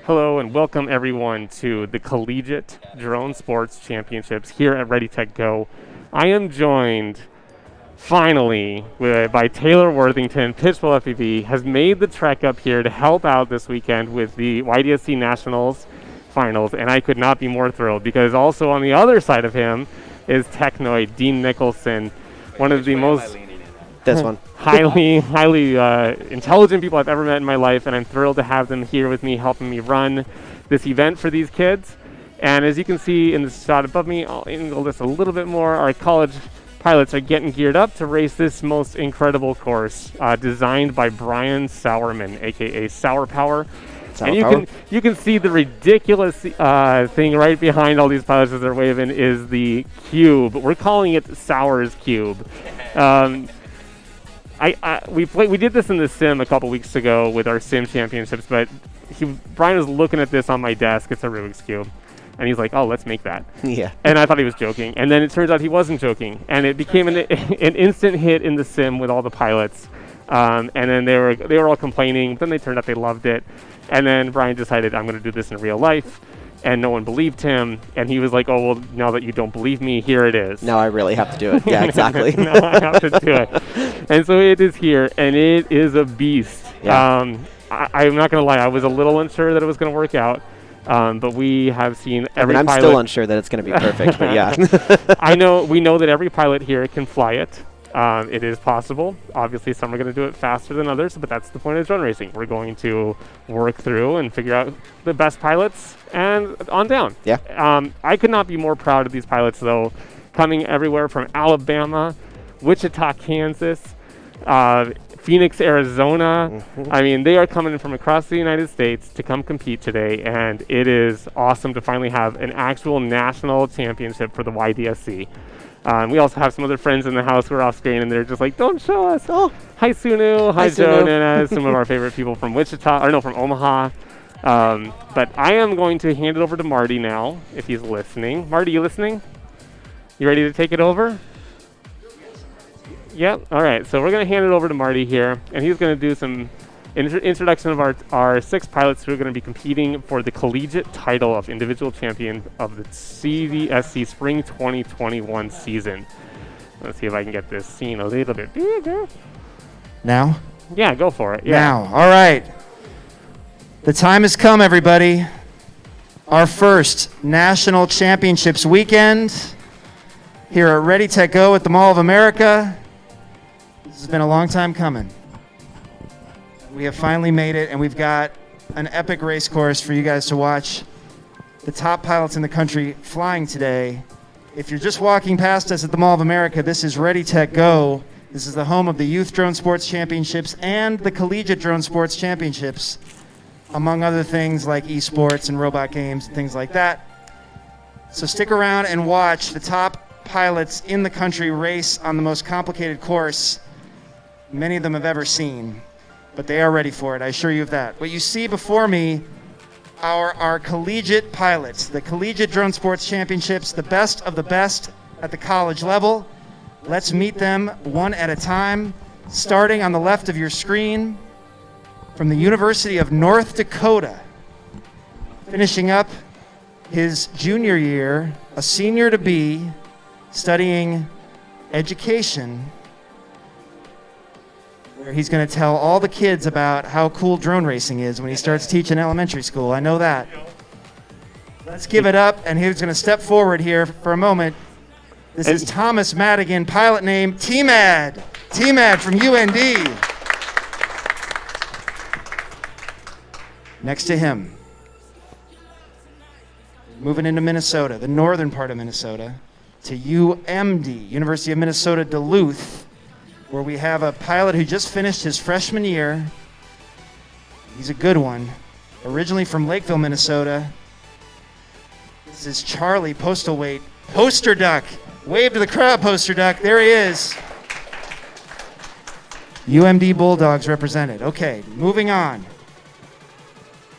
Hello and welcome everyone to the Collegiate Drone Sports Championships here at RdyTechGo. I am joined finally by Taylor Worthington. Pitchville FPV has made the trek up here to help out this weekend with the YDSC Nationals Finals, and I could not be more thrilled because also on the other side of him is Technoid Dean Nicholson, one of the most highly intelligent people I've ever met in my life, and I'm thrilled to have them here with me helping me run this event for these kids. And as you can see in the shot above me, I'll angle this a little bit more, our college pilots are getting geared up to race this most incredible course designed by Brian Sourman, aka Sour Power. And you can see the ridiculous thing right behind all these pilots as they're waving is the cube. We're calling it Sour's Cube. We did this in the sim a couple weeks ago with our sim championships, but Brian was looking at this on my desk. It's a Rubik's Cube. And he's like, oh, let's make that. Yeah. And I thought he was joking. And then it turns out he wasn't joking. And it became an instant hit in the sim with all the pilots. And then they were all complaining. But then they turned out they loved it. And then Brian decided, I'm going to do this in real life. And no one believed him. And he was like, oh, well, now that you don't believe me, here it is. Now I really have to do it. Yeah, exactly. Now I have to do it. And so it is here. And it is a beast. Yeah. I'm not going to lie. I was a little unsure that it was going to work out. But we have seen every I'm pilot. still unsure that it's going to be perfect, but yeah. We know that every pilot here can fly it. It is possible. Obviously, some are going to do it faster than others, but that's the point of drone racing. We're going to work through and figure out the best pilots and on down. Yeah. I could not be more proud of these pilots, though, coming everywhere from Alabama, Wichita, Kansas, Phoenix, Arizona. Mm-hmm. I mean, they are coming from across the United States to come compete today, and it is awesome to finally have an actual national championship for the YDSC. We also have some other friends in the house who are off screen, and they're just like, don't show us. Oh, hi, Sunu. Hi, Joe, Nana. Some of our favorite people from from Omaha. But I am going to hand it over to Marty now, if he's listening. Marty, you listening? You ready to take it over? Yep. All right. So we're going to hand it over to Marty here, and he's going to do some introduction of our 6 pilots who are going to be competing for the collegiate title of individual champion of the CDSC Spring 2021 season. Let's see if I can get this scene a little bit bigger. Now? Yeah, go for it. Yeah. Now. All right. The time has come, everybody. Our first National Championships weekend here at RdyTechGo at the Mall of America. This has been a long time coming. We have finally made it, and we've got an epic race course for you guys to watch. The top pilots in the country flying today. If you're just walking past us at the Mall of America, this is RdyTechGo. This is the home of the Youth Drone Sports Championships and the Collegiate Drone Sports Championships, among other things like esports and robot games and things like that. So stick around and watch the top pilots in the country race on the most complicated course many of them have ever seen. But they are ready for it, I assure you of that. What you see before me are our collegiate pilots, the Collegiate Drone Sports Championships, the best of the best at the college level. Let's meet them one at a time, starting on the left of your screen from the University of North Dakota, finishing up his junior year, a senior to be, studying education, where he's going to tell all the kids about how cool drone racing is when he starts teaching elementary school. I know that. Let's give it up, and he's going to step forward here for a moment. This is Thomas Madigan, pilot name T-Mad. T-Mad from UND. Next to him, moving into Minnesota, the northern part of Minnesota, to UMD, University of Minnesota Duluth, where we have a pilot who just finished his freshman year. He's a good one. Originally from Lakeville, Minnesota. This is Charlie, postal weight. Poster Duck. Wave to the crowd, Poster Duck. There he is. UMD Bulldogs represented. Okay, moving on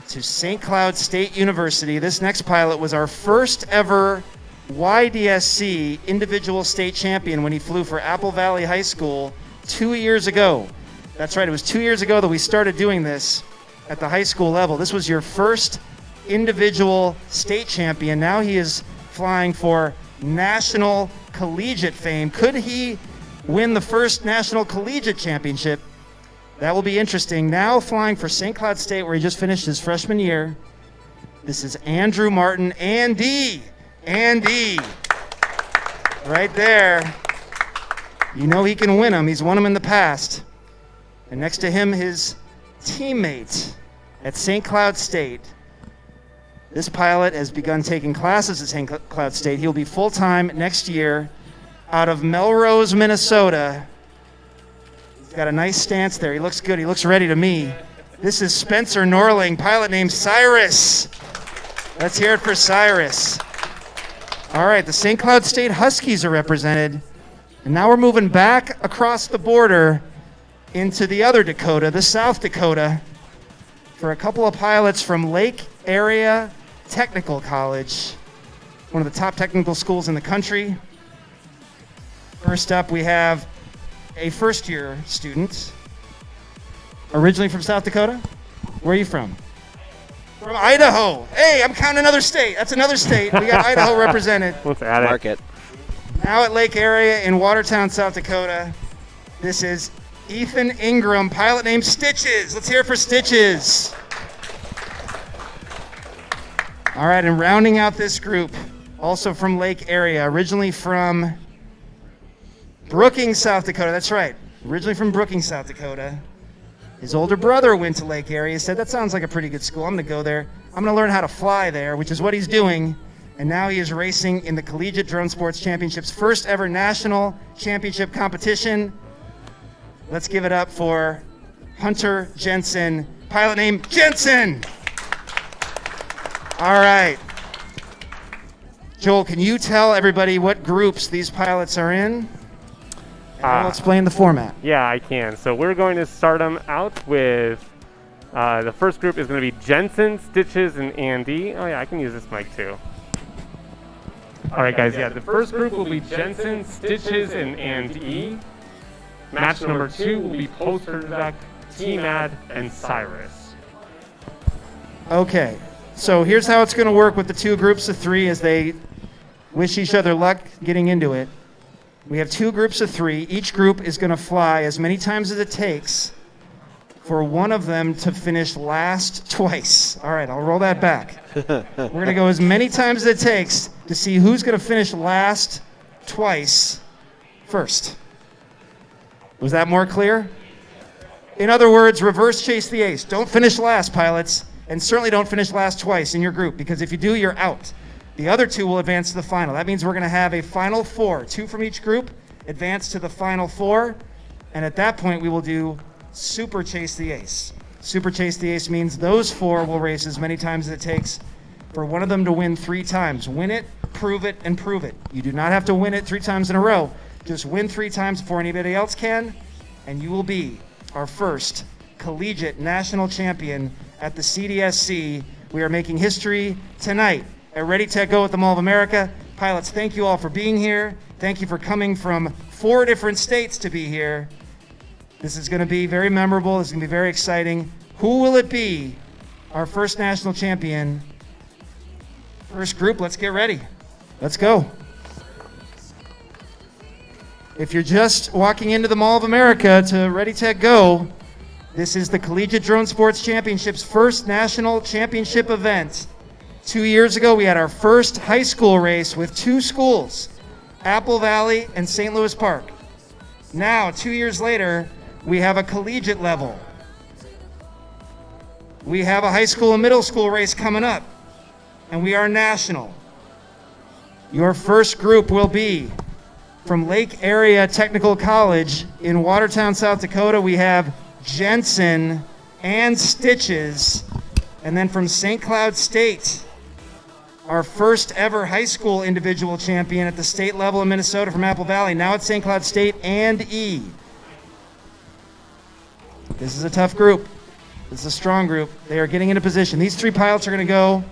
to St. Cloud State University. This next pilot was our first ever YDSC individual state champion when he flew for Apple Valley High School 2 years ago. That's right, it was 2 years ago that we started doing this at the high school level. This was your first individual state champion. Now he is flying for national collegiate fame. Could he win the first national collegiate championship? That will be interesting. Now flying for St. Cloud State, where he just finished his freshman year. This is Andrew Martin, Andy, right there. You know he can win them. He's won them in the past. And next to him, his teammate at St. Cloud State. This pilot has begun taking classes at St. Cloud State. He'll be full-time next year out of Melrose, Minnesota. He's got a nice stance there. He looks good. He looks ready to me. This is Spencer Norling, pilot named Cyrus. Let's hear it for Cyrus. All right, the St. Cloud State Huskies are represented. And now we're moving back across the border into the other Dakota, the South Dakota, for a couple of pilots from Lake Area Technical College, one of the top technical schools in the country. First up, we have a first-year student, originally from South Dakota. Where are you from? From Idaho. Hey, I'm counting another state. That's another state. We got Idaho represented. Let's add it. Mark it. Now at Lake Area in Watertown, South Dakota, this is Ethan Ingram, pilot named Stitches. Let's hear it for Stitches. All right, and rounding out this group, also from Lake area, originally from Brookings, South Dakota. That's right, originally from Brookings, South Dakota. His older brother went to Lake area, said, that sounds like a pretty good school. I'm going to go there. I'm going to learn how to fly there, which is what he's doing. And now he is racing in the Collegiate Drone Sports Championships, first ever national championship competition. Let's give it up for Hunter Jensen, pilot name Jensen. All right. Joel, can you tell everybody what groups these pilots are in? And I'll explain the format. Yeah, I can. So we're going to start them out with, the first group is going to be Jensen, Stitches, and Andy. Oh yeah, I can use this mic too. All right, guys, yeah, the first group will be Jensen, Stitches, and Andy. Match number 2 will be Poster Deck, T-Mad, and Cyrus. Okay, so here's how it's going to work with the 2 groups of 3 as they wish each other luck getting into it. We have 2 groups of 3. Each group is going to fly as many times as it takes for one of them to finish last twice. All right, I'll roll that back. We're going to go as many times as it takes to see who's going to finish last twice first. Was that more clear? In other words, reverse chase the ace. Don't finish last, pilots, and certainly don't finish last twice in your group, because if you do, you're out. The other 2 will advance to the final. That means we're going to have a final 4. 2 from each group advance to the final 4, and at that point we will do Super Chase the Ace. Super Chase the Ace means those 4 will race as many times as it takes for one of them to win 3 times. Win it, prove it, and prove it. You do not have to win it 3 times in a row. Just win 3 times before anybody else can, and you will be our first collegiate national champion at the CDSC. We are making history tonight at RdyTechGo at the Mall of America. Pilots, thank you all for being here. Thank you for coming from 4 different states to be here. This is going to be very memorable. This is going to be very exciting. Who will it be? Our first national champion. First group, let's get ready. Let's go. If you're just walking into the Mall of America to RdyTechGo, this is the Collegiate Drone Sports Championships first national championship event. 2 years ago, we had our first high school race with 2 schools, Apple Valley and St. Louis Park. Now, 2 years later, we have a collegiate level. We have a high school and middle school race coming up, and we are national. Your first group will be from Lake Area Technical College in Watertown, South Dakota. We have Jensen and Stitches. And then from St. Cloud State, our first ever high school individual champion at the state level in Minnesota from Apple Valley. Now at St. Cloud State and E. This is a tough group. This is a strong group. They are getting into position. These 3 pilots are going to go.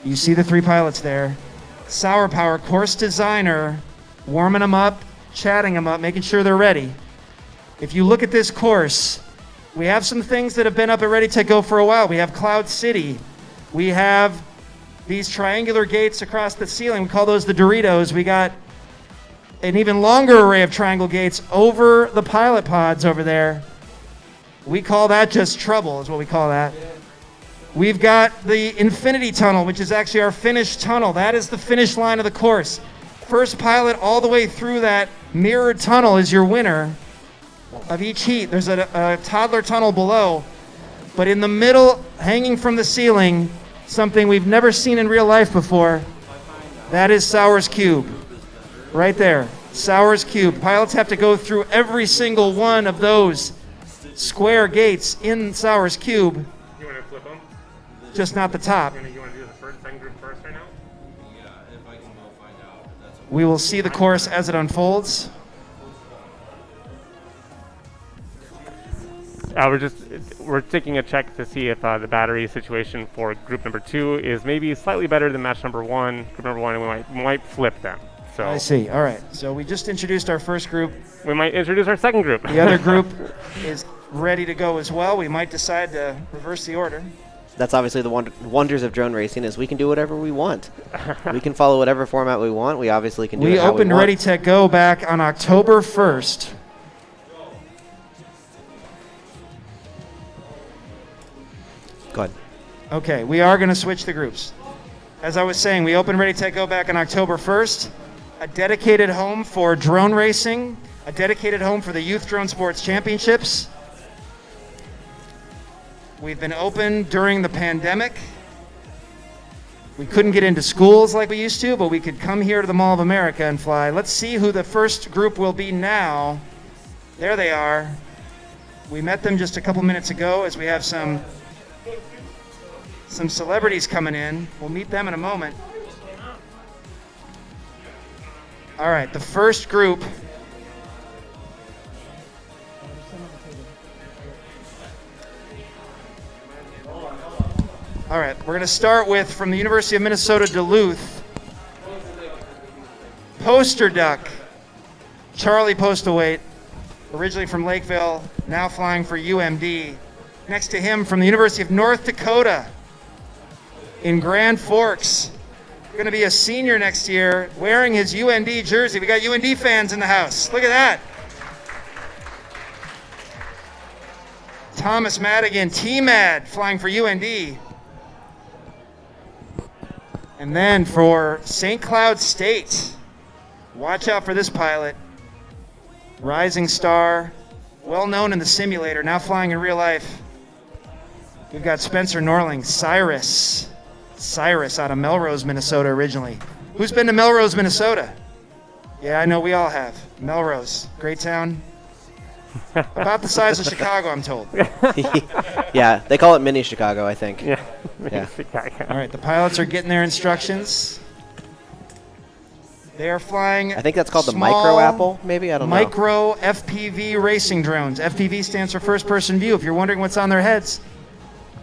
You see the 3 pilots there. Sour Power course designer, warming them up, chatting them up, making sure they're ready. If you look at this course, we have some things that have been up at RdyTechGo for a while. We have Cloud City. We have these triangular gates across the ceiling. We call those the Doritos. We got an even longer array of triangle gates over the pilot pods over there. We call that just trouble, is what we call that. We've got the Infinity Tunnel, which is actually our finish tunnel. That is the finish line of the course. First pilot all the way through that mirrored tunnel is your winner of each heat. There's a toddler tunnel below, but in the middle, hanging from the ceiling, something we've never seen in real life before. That is Sauer's Cube. Right there, Sauer's Cube. Pilots have to go through every single one of those square gates in Sauer's Cube. You want to flip them? Just not the top. You want to do the second group first right now? Yeah, if I can go find out. That's okay. We will see the course as it unfolds. We're taking a check to see if the battery situation for group number 2 is maybe slightly better than match number 1. Group number 1, and we might flip them. So I see. All right. So we just introduced our first group. we might introduce our second group. The other group is ready to go as well. We might decide to reverse the order. That's obviously the wonders of drone racing is we can do whatever we want. We can follow whatever format we want. We obviously can do it how we opened want. RdyTechGo back on October 1st. Okay, we are going to switch the groups. As I was saying, we opened RdyTechGo back on October 1st. A dedicated home for drone racing, a dedicated home for the Youth Drone Sports Championships. We've been open during the pandemic. We couldn't get into schools like we used to, but we could come here to the Mall of America and fly. Let's see who the first group will be now. There they are. We met them just a couple minutes ago as we have some celebrities coming in. We'll meet them in a moment. All right, the first group. All right, we're going to start with, from the University of Minnesota Duluth, Poster Duck, Charlie Postlewaite, originally from Lakeville, now flying for UMD. Next to him, from the University of North Dakota, in Grand Forks, going to be a senior next year, wearing his UND jersey. We got UND fans in the house. Look at that. Thomas Madigan, T-Mad, flying for UND. And then for St. Cloud State, watch out for this pilot. Rising star, well known in the simulator, now flying in real life. We've got Spencer Norling, Cyrus out of Melrose, Minnesota originally. Who's been to Melrose, Minnesota? Yeah, I know we all have. Melrose, great town. About the size of Chicago, I'm told. Yeah, they call it mini Chicago, I think. Yeah. Yeah. All right, the pilots are getting their instructions. They are flying. I think that's called the small Micro Apple, maybe? I don't know. Micro FPV racing drones. FPV stands for first person view. If you're wondering what's on their heads,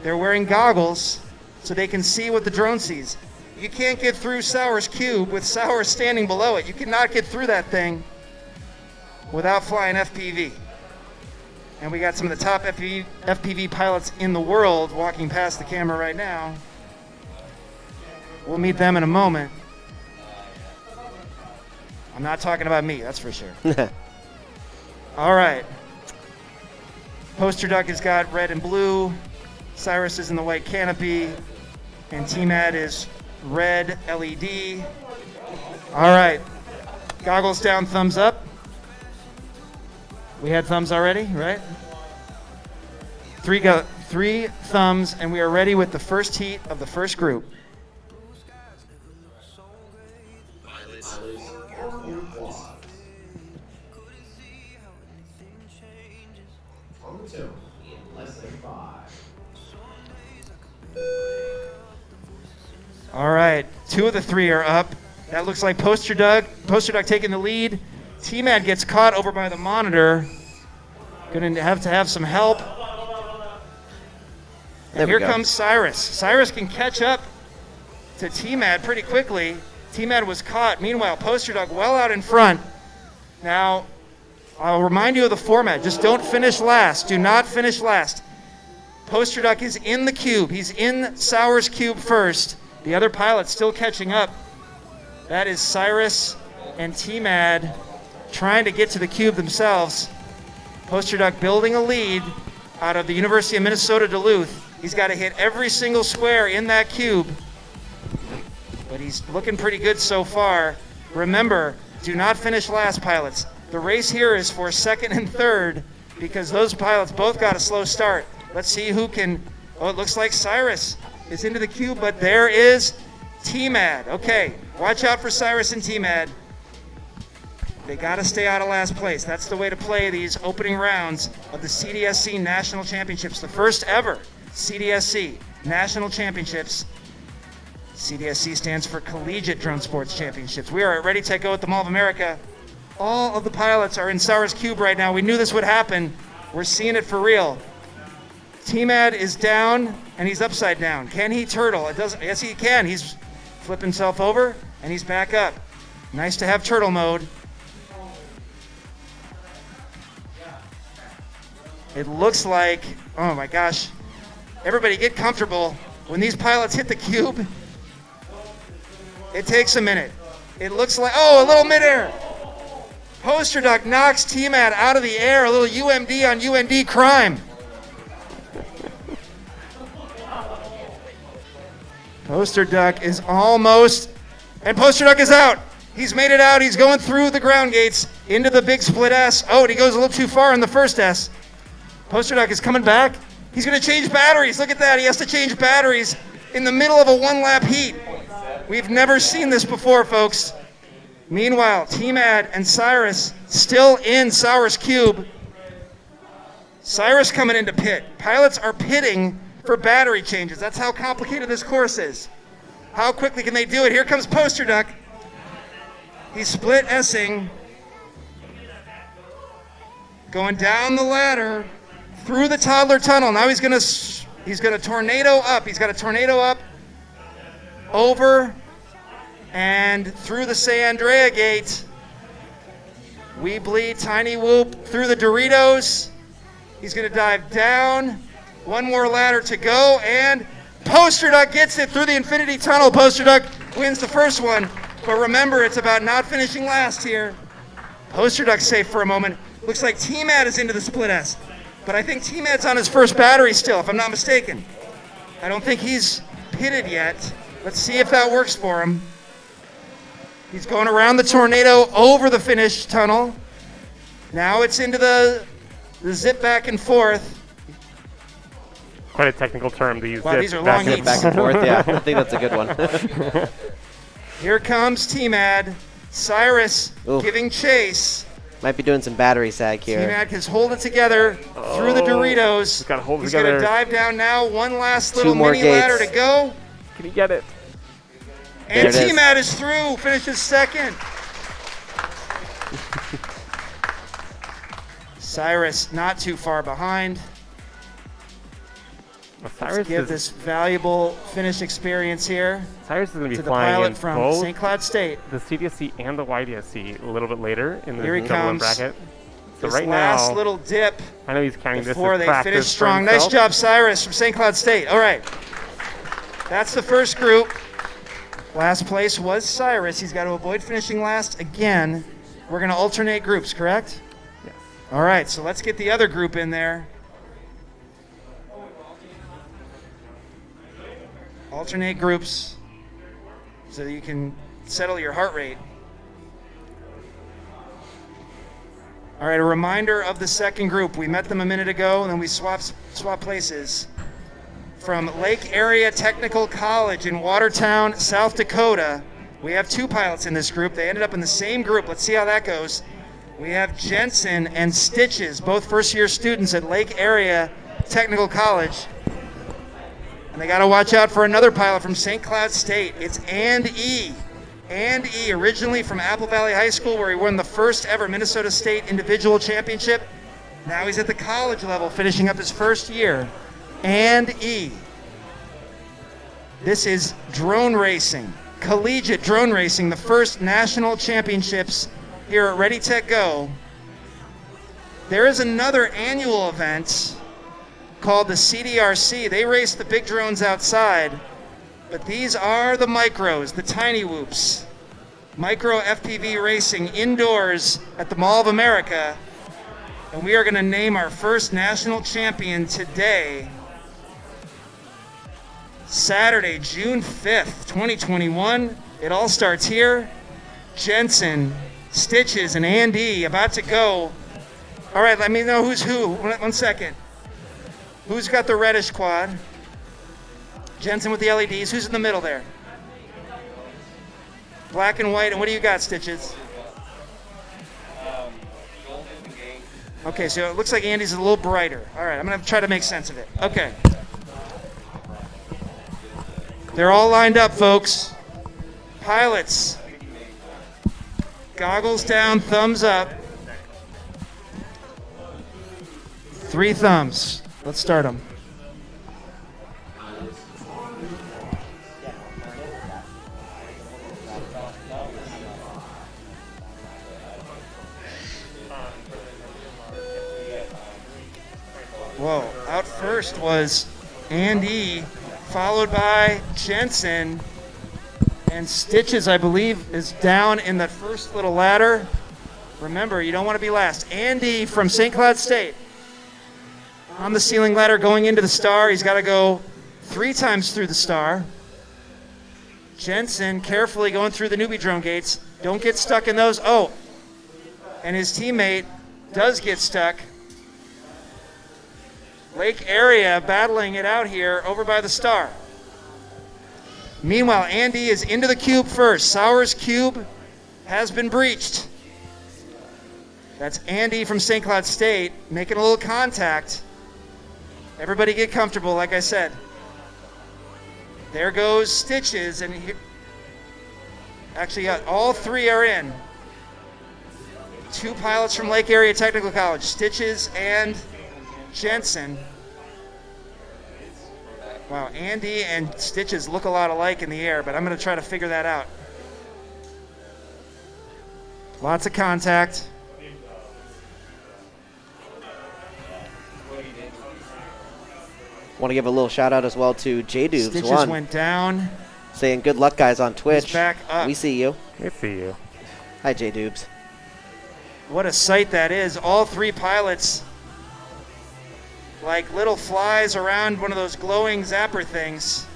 they're wearing goggles so they can see what the drone sees. You can't get through Sauer's cube with Sauer standing below it. You cannot get through that thing without flying FPV. And we got some of the top FPV pilots in the world walking past the camera right now. We'll meet them in a moment. I'm not talking about me, that's for sure. All right. Poster Duck has got red and blue. Cyrus is in the white canopy. And T-Mad is red LED. All right. Goggles down, thumbs up. We had thumbs already, right? Three thumbs, and we are ready with the first heat of the first group. All right, 2 of the 3 are up. That looks like Poster Duck taking the lead. T-Mad gets caught over by the monitor. Gonna have to have some help. And here comes Cyrus. Cyrus can catch up to T-Mad pretty quickly. T-Mad was caught. Meanwhile, Poster Duck well out in front. Now, I'll remind you of the format. Just don't finish last. Do not finish last. Poster Duck is in the cube. He's in Sauer's cube first. The other pilot's still catching up. That is Cyrus and T-Mad trying to get to the cube themselves. Poster Duck building a lead out of the University of Minnesota Duluth. He's got to hit every single square in that cube. But he's looking pretty good so far. Remember, do not finish last, pilots. The race here is for second and third because those pilots both got a slow start. Let's see who can. Oh, it looks like Cyrus is into the cube, but there is T-Mad. Okay, watch out for Cyrus and T-Mad. They got to stay out of last place. That's the way to play these opening rounds of the CDSC National Championships, the first ever CDSC National Championships. CDSC stands for Collegiate Drone Sports Championships. We are at RdyTechGo at the Mall of America. All of the pilots are in Sauer's cube right now. We knew this would happen. We're seeing it for real. T-Mad is down, and he's upside down. Can he turtle? It doesn't. Yes, he can. He's flipped himself over, and he's back up. Nice to have turtle mode. It looks like, oh my gosh. Everybody get comfortable. When these pilots hit the cube, it takes a minute. It looks like, oh, a little midair. Poster Duck knocks T-Mad out of the air. A little UMD on UND crime. Poster Duck is almost, and Poster Duck is out. He's made it out. He's going through the ground gates into the big split S. Oh, and he goes a little too far in the first S. Poster Duck is coming back. He's going to change batteries. Look at that. He has to change batteries in the middle of a one-lap heat. We've never seen this before, folks. Meanwhile, T-Mad and Cyrus still in Sour's Cube. Cyrus coming into pit. Pilots are pitting for battery changes. That's how complicated this course is. How quickly can they do it? Here comes Poster Duck. He's split S-ing. Going down the ladder through the toddler tunnel. Now he's gonna tornado up. He's got a tornado up over and through the San Andrea gate. Weebly, tiny whoop through the Doritos. He's gonna dive down. One more ladder to go, and Poster Duck gets it through the infinity tunnel. Poster Duck wins the first one, but remember, it's about not finishing last here. Poster Duck's safe for a moment. Looks like T-Mad is into the split S, but I think T-Mad's on his first battery still, if I'm not mistaken. I don't think he's pitted yet. Let's see if that works for him. He's going around the tornado over the finish tunnel. Now it's into the zip back and forth. Quite a technical term to use. Wow, these are long heats. Back and forth, yeah. I think that's a good one. Here comes T-Mad. Cyrus giving chase. Might be doing some battery sag here. T-Mac has hold it together through the Doritos. He's got to hold it He's together. going to dive down now. One last little more mini gates. ladder to go. Can he get it? And There it is. T-Mac is through. Finishes second. Cyrus not too far behind. Cyrus Let's give is, this valuable finish experience here Cyrus is going to to be the flying in pilot from both St. Cloud State. the CDSC and the YDSC a little bit later in the Here he double comes. bracket. So This right last now, little dip I know he's counting this before as they practice finish for strong. Nice himself. job, Cyrus from St. Cloud State. All right. That's the first group. Last place was Cyrus. He's got to avoid finishing last again. We're going to alternate groups, correct? Yes. All right, so let's get the other group in there. Alternate groups so that you can settle your heart rate. All right, a reminder of the second group. We met them a minute ago, and then we swap places. From Lake Area Technical College in Watertown, South Dakota, we have two pilots in this group. They ended up in the same group. Let's see how that goes. We have Jensen and Stitches, both first-year students at Lake Area Technical College. And they got to watch out for another pilot from St. Cloud State. It's And E. And E, originally from Apple Valley High School, where he won the first ever Minnesota State individual championship. Now he's at the college level, finishing up his first year. And E. This is drone racing, collegiate drone racing, the first national championships here at RdyTechGo. There is another annual event called the CDRC. They race the big drones outside, but these are the micros, the tiny whoops. Micro FPV racing indoors at the Mall of America. And we are going to name our first national champion today, Saturday, June 5th, 2021. It all starts here. Jensen, Stitches, and Andy about to go. All right, let me know who's who. One second. Who's got the reddish quad? Jensen with the LEDs. Who's in the middle there? Black and white. And what do you got, Stitches? Okay, so it looks like Andy's a little brighter. All right, I'm going to try to make sense of it. Okay. They're all lined up, folks. Pilots. Goggles down, thumbs up. 3 thumbs. Let's start them. Whoa, out first was Andy, followed by Jensen, and Stitches, I believe, is down in that first little ladder. Remember, you don't want to be last. Andy from St. Cloud State on the ceiling ladder going into the star. He's got to go 3 times through the star. Jensen carefully going through the newbie drone gates. Don't get stuck in those. Oh, and his teammate does get stuck. Lake area battling it out here over by the star. Meanwhile, Andy is into the cube first. Sauer's cube has been breached. That's Andy from St. Cloud State making a little contact. Everybody get comfortable, like I said. There goes Stitches, and actually all three are in. 2 pilots from Lake Area Technical College, Stitches and Jensen. Wow, Andy and Stitches look a lot alike in the air, but I'm going to try to figure that out. Lots of contact. Want to give a little shout out as well to JDubes Stitches went down. saying good luck guys on Twitch. He's back up. We see you. I see you. Hi JDubes. What a sight that is. All 3 pilots like little flies around one of those glowing zapper things.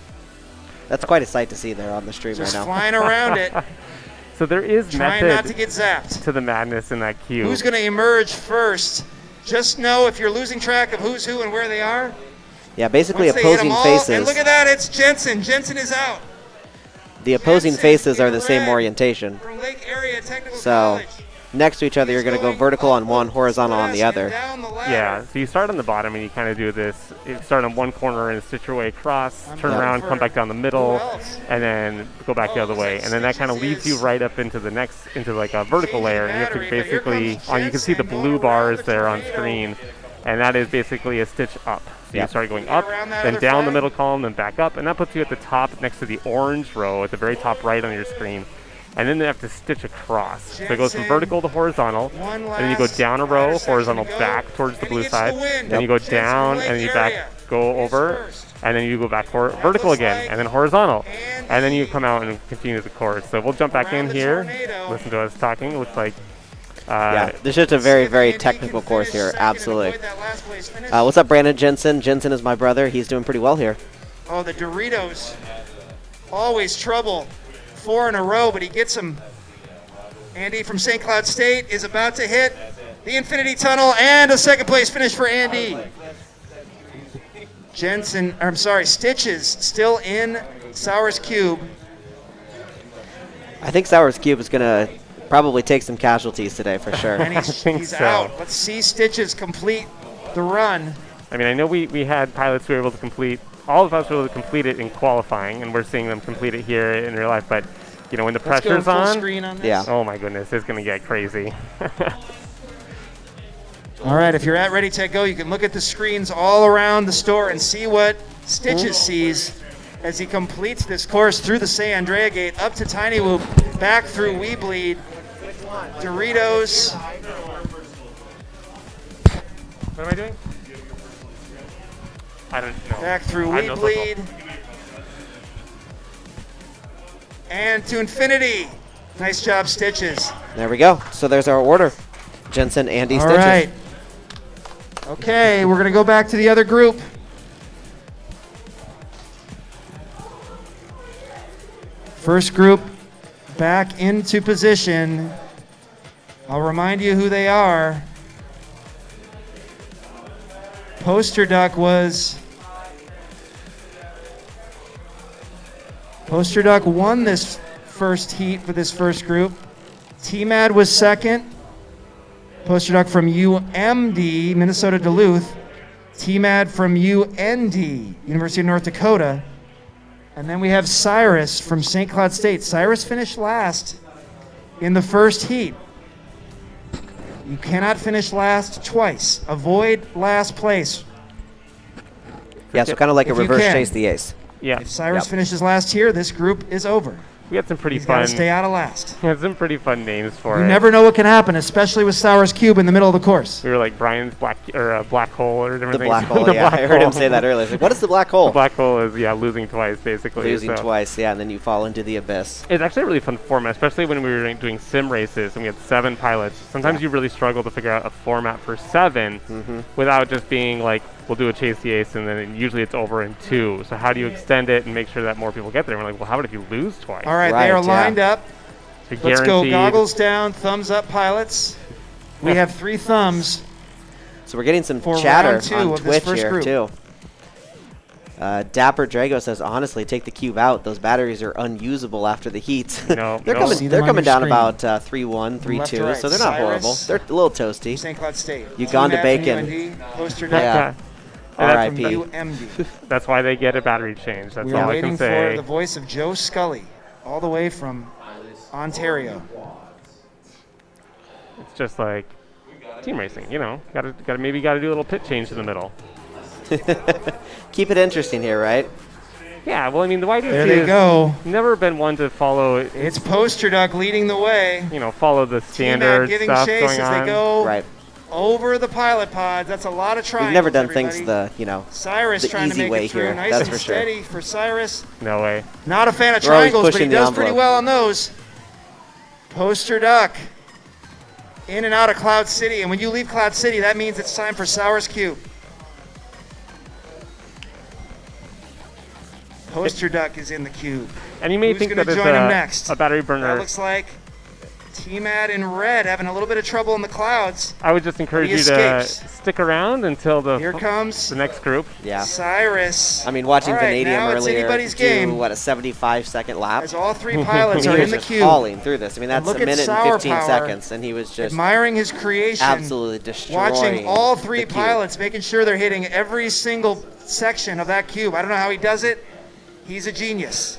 That's quite a sight to see there on the stream Just right now. flying around it, So there is trying method not to get zapped. to the madness in that cube. Who's going to emerge first? Just know if you're losing track of who's who and where they are. Yeah, basically Once they hit 'em opposing all, faces. and look at that, it's Jensen. Jensen is out. The opposing Jensen faces are in the same red orientation. From Lake Area Technical So College. next to each other, you're going to go vertical on one, horizontal on the Fast other. and down the ladder. Yeah, so you start on the bottom and you kind of do this. You start on one corner and stitch your way across, I'm turn looking around, for come back down the middle, who else? and then go back the other way. And then that kind of leads you right up into the next, into like a vertical layer. And you have to Battery, but here basically, comes you can see the Jensen blue going around bars the there on tornado. screen. And that is basically a stitch up. So you Yep. start going Get up, around that then other down the flag. middle column, then back up. And that puts you at the top next to the orange row at the very top right on your screen. And then they have to stitch across. So it goes from Jensen, vertical to horizontal. One And then you go last down a ladder row, section horizontal to go, back towards the and he blue gets the side. win. Then you go Jensen down, from and then you Lake back, Area go is over, first. and then you go back That vertical looks again, like and then horizontal. Andy And then you come out and continue the course. So we'll jump back around in the here, tornado. listen to us talking. It looks like, Yeah, this is just a very, See if very Andy technical can course finish here. second and Absolutely. avoid that last place finish. What's up, Brandon Jensen? Jensen is my brother. He's doing pretty well here. Oh, the Doritos. Always trouble. 4 in a row, but he gets them. Andy from St. Cloud State is about to hit the Infinity Tunnel, and a second place finish for Andy. Stitches still in Sauer's cube. I think Sauer's Cube is going to probably take some casualties today for sure. And he's, think he's so. out. Let's see Stitches complete the run. I mean, I know we had pilots who were able to complete, all of us were able to complete it in qualifying, and we're seeing them complete it here in real life. But, you know, when the Let's go pressure's full on, screen on this. Yeah. oh my goodness, it's going to get crazy. All right, if you're at RdyTechGo, you can look at the screens all around the store and see what Stitches sees as he completes this course through the San Andrea Gate, up to Tiny Whoop, back through We Bleed, Doritos. What am I doing? I don't know. Back through I We know Bleed. And to infinity. Nice job, Stitches. There we go. So there's our order. Jensen, Andy, All Stitches. right. Okay, we're going to go back to the other group. First group back into position. I'll remind you who they are. Poster Duck won this first heat for this first group. T-Mad was second. Poster Duck from UMD, Minnesota Duluth. T-Mad from UND, University of North Dakota. And then we have Cyrus from St. Cloud State. Cyrus finished last in the first heat. You cannot finish last twice. Avoid last place. Yeah, so kind of like a If you reverse can. chase the ace. Yeah, If Cyrus Yep. finishes last here, this group is over. we had some pretty He's got fun. to stay out of last. We had some pretty fun names for You it. never know what can happen, especially with Sauer's Cube in the middle of the course. We were like Brian's black hole or different The things. black hole, The yeah. black I heard him hole. say that earlier. It's like, what is the black hole? The black hole is losing twice basically. Losing so. twice, yeah, and then you fall into the abyss. It's actually a really fun format, especially when we were doing sim races and we had 7 pilots. Sometimes you really struggle to figure out a format for 7 without just being like we'll do a chase the ace, and then usually it's over in 2. So how do you extend it and make sure that more people get there? And we're like, well, how about if you lose twice? All right, Right, they are yeah. lined up. You're Let's go. guaranteed- Goggles down, thumbs up, pilots. We have 3 thumbs. So we're getting some For chatter round 2 on of this Twitch first here, group. too. Dapper Drago says, honestly, take the cube out. Those batteries are unusable after the heat. No, they're no. coming, See they're them on coming your down screen. about 3-1, 3-2, Left to right. so they're not horrible. Cyrus. They're a little toasty. St. Cloud State. Uganda T-Mac Bacon. from UND, poster Yeah. deck R.I.P. from UMD. That's why they get a battery change. That's We all are I waiting can for say. the voice of Joe Scully, all the way from Ontario. It's just like team racing, you know. Maybe got to do a little pit change in the middle. Keep it interesting here, right? Yeah, well, I mean, the YDC There they has go. never been one to follow, It's poster duck leading the way. follow the T-Mac standard giving stuff chase going as on. they go Right. over the pilot pods. That's a lot of triangles. We've never done everybody. things the, Cyrus the trying to easy make way it through. here, Nice that's and for sure. steady for Cyrus. No way. Not a fan of We're always triangles, but he pushing the does pretty envelope. well on those. Poster duck. In and out of Cloud City. And when you leave Cloud City, that means it's time for Sour's Cube. Poster duck is in the cube. And you may Who's think gonna that it's join him next? a battery That burner. looks like T-Mad in red having a little bit of trouble in the clouds. I would just encourage He you to escapes. stick around until Here comes the next group. Yeah. Cyrus. I mean, watching All right, Vanadium now it's earlier anybody's do, game. what, a 75-second lap? As all 3 pilots He are was in the just cube, hauling through this. I mean, that's look a at minute and Sour 15 Power seconds, and he was just admiring his creation. absolutely destroying Watching all 3 the cube. pilots, making sure they're hitting every single section of that cube. I don't know how he does it. He's a genius.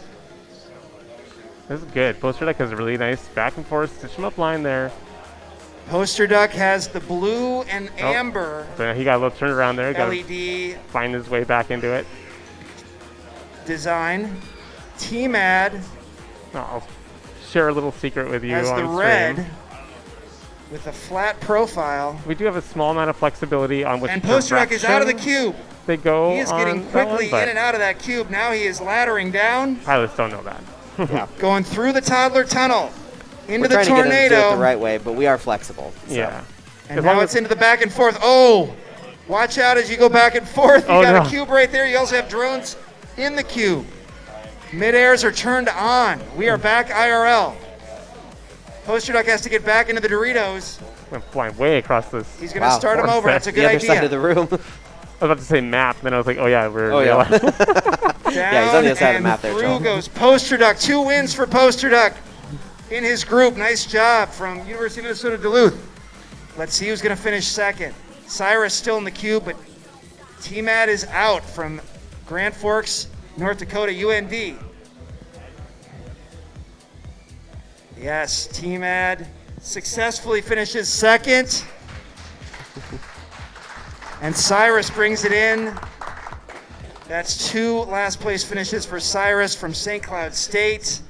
This is good. Poster deck has a really nice back and forth stitch 'em up line there. Poster duck has the blue and amber So he got a little turn around there. Got to LED find his way back into it. design. T-Mad I'll share a little secret with you has on the stream. red with a flat profile. We do have a small amount of flexibility on which And Poster duck is out of the direction cube. they go He is on getting that quickly one, but in and out of that cube. Now he is laddering down, pilots don't know that. going through the toddler tunnel, into We're the trying to get him to do it tornado, the right way, but we are flexible. So. Yeah. and As long now as- it's into the back and forth. Oh, watch out as you go back and forth. You Oh, got no. a cube right there. You also have drones in the cube. Mid-airs are turned on. We are back IRL. Poster duck has to get back into the Doritos. Went flying way across this. He's going to Wow. start him over. That's a The good other side of idea. the room. I was about to say map, then I was like, oh yeah, we're Oh, yeah. Down Yeah, he's on the other side of the and map there, through Joe. goes Poster duck. 2 wins for Poster duck in his group. Nice job from University of Minnesota Duluth. Let's see who's going to finish second. Cyrus still in the cube, but T-Mad is out from Grand Forks, North Dakota, UND. Yes, T-Mad successfully finishes second. And Cyrus brings it in. That's 2 last place finishes for Cyrus from St. Cloud State.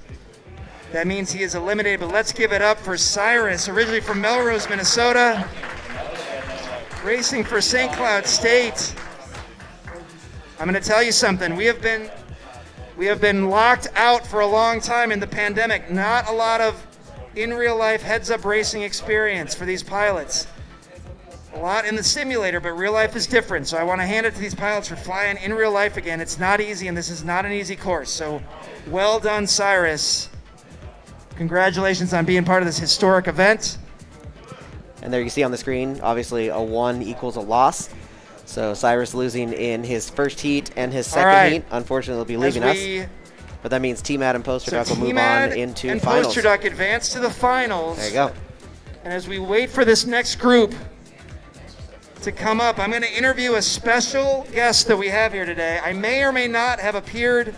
That means he is eliminated, but let's give it up for Cyrus, originally from Melrose, Minnesota, racing for St. Cloud State. I'm going to tell you something. We have been locked out for a long time in the pandemic. Not a lot of in real life heads-up racing experience for these pilots. A lot in the simulator, but real life is different. So I want to hand it to these pilots for flying in real life again. It's not easy, and this is not an easy course. So well done, Cyrus. Congratulations on being part of this historic event. And there you see on the screen, obviously a 1 equals a loss. So Cyrus losing in his first heat and his second right. heat. Unfortunately, will be leaving us. But that means T-Mad and Poster So Duck will move T-Mad on into and finals. Poster Duck advance to the finals. There you go. And as we wait for this next group to come up, I'm going to interview a special guest that we have here today. I may or may not have appeared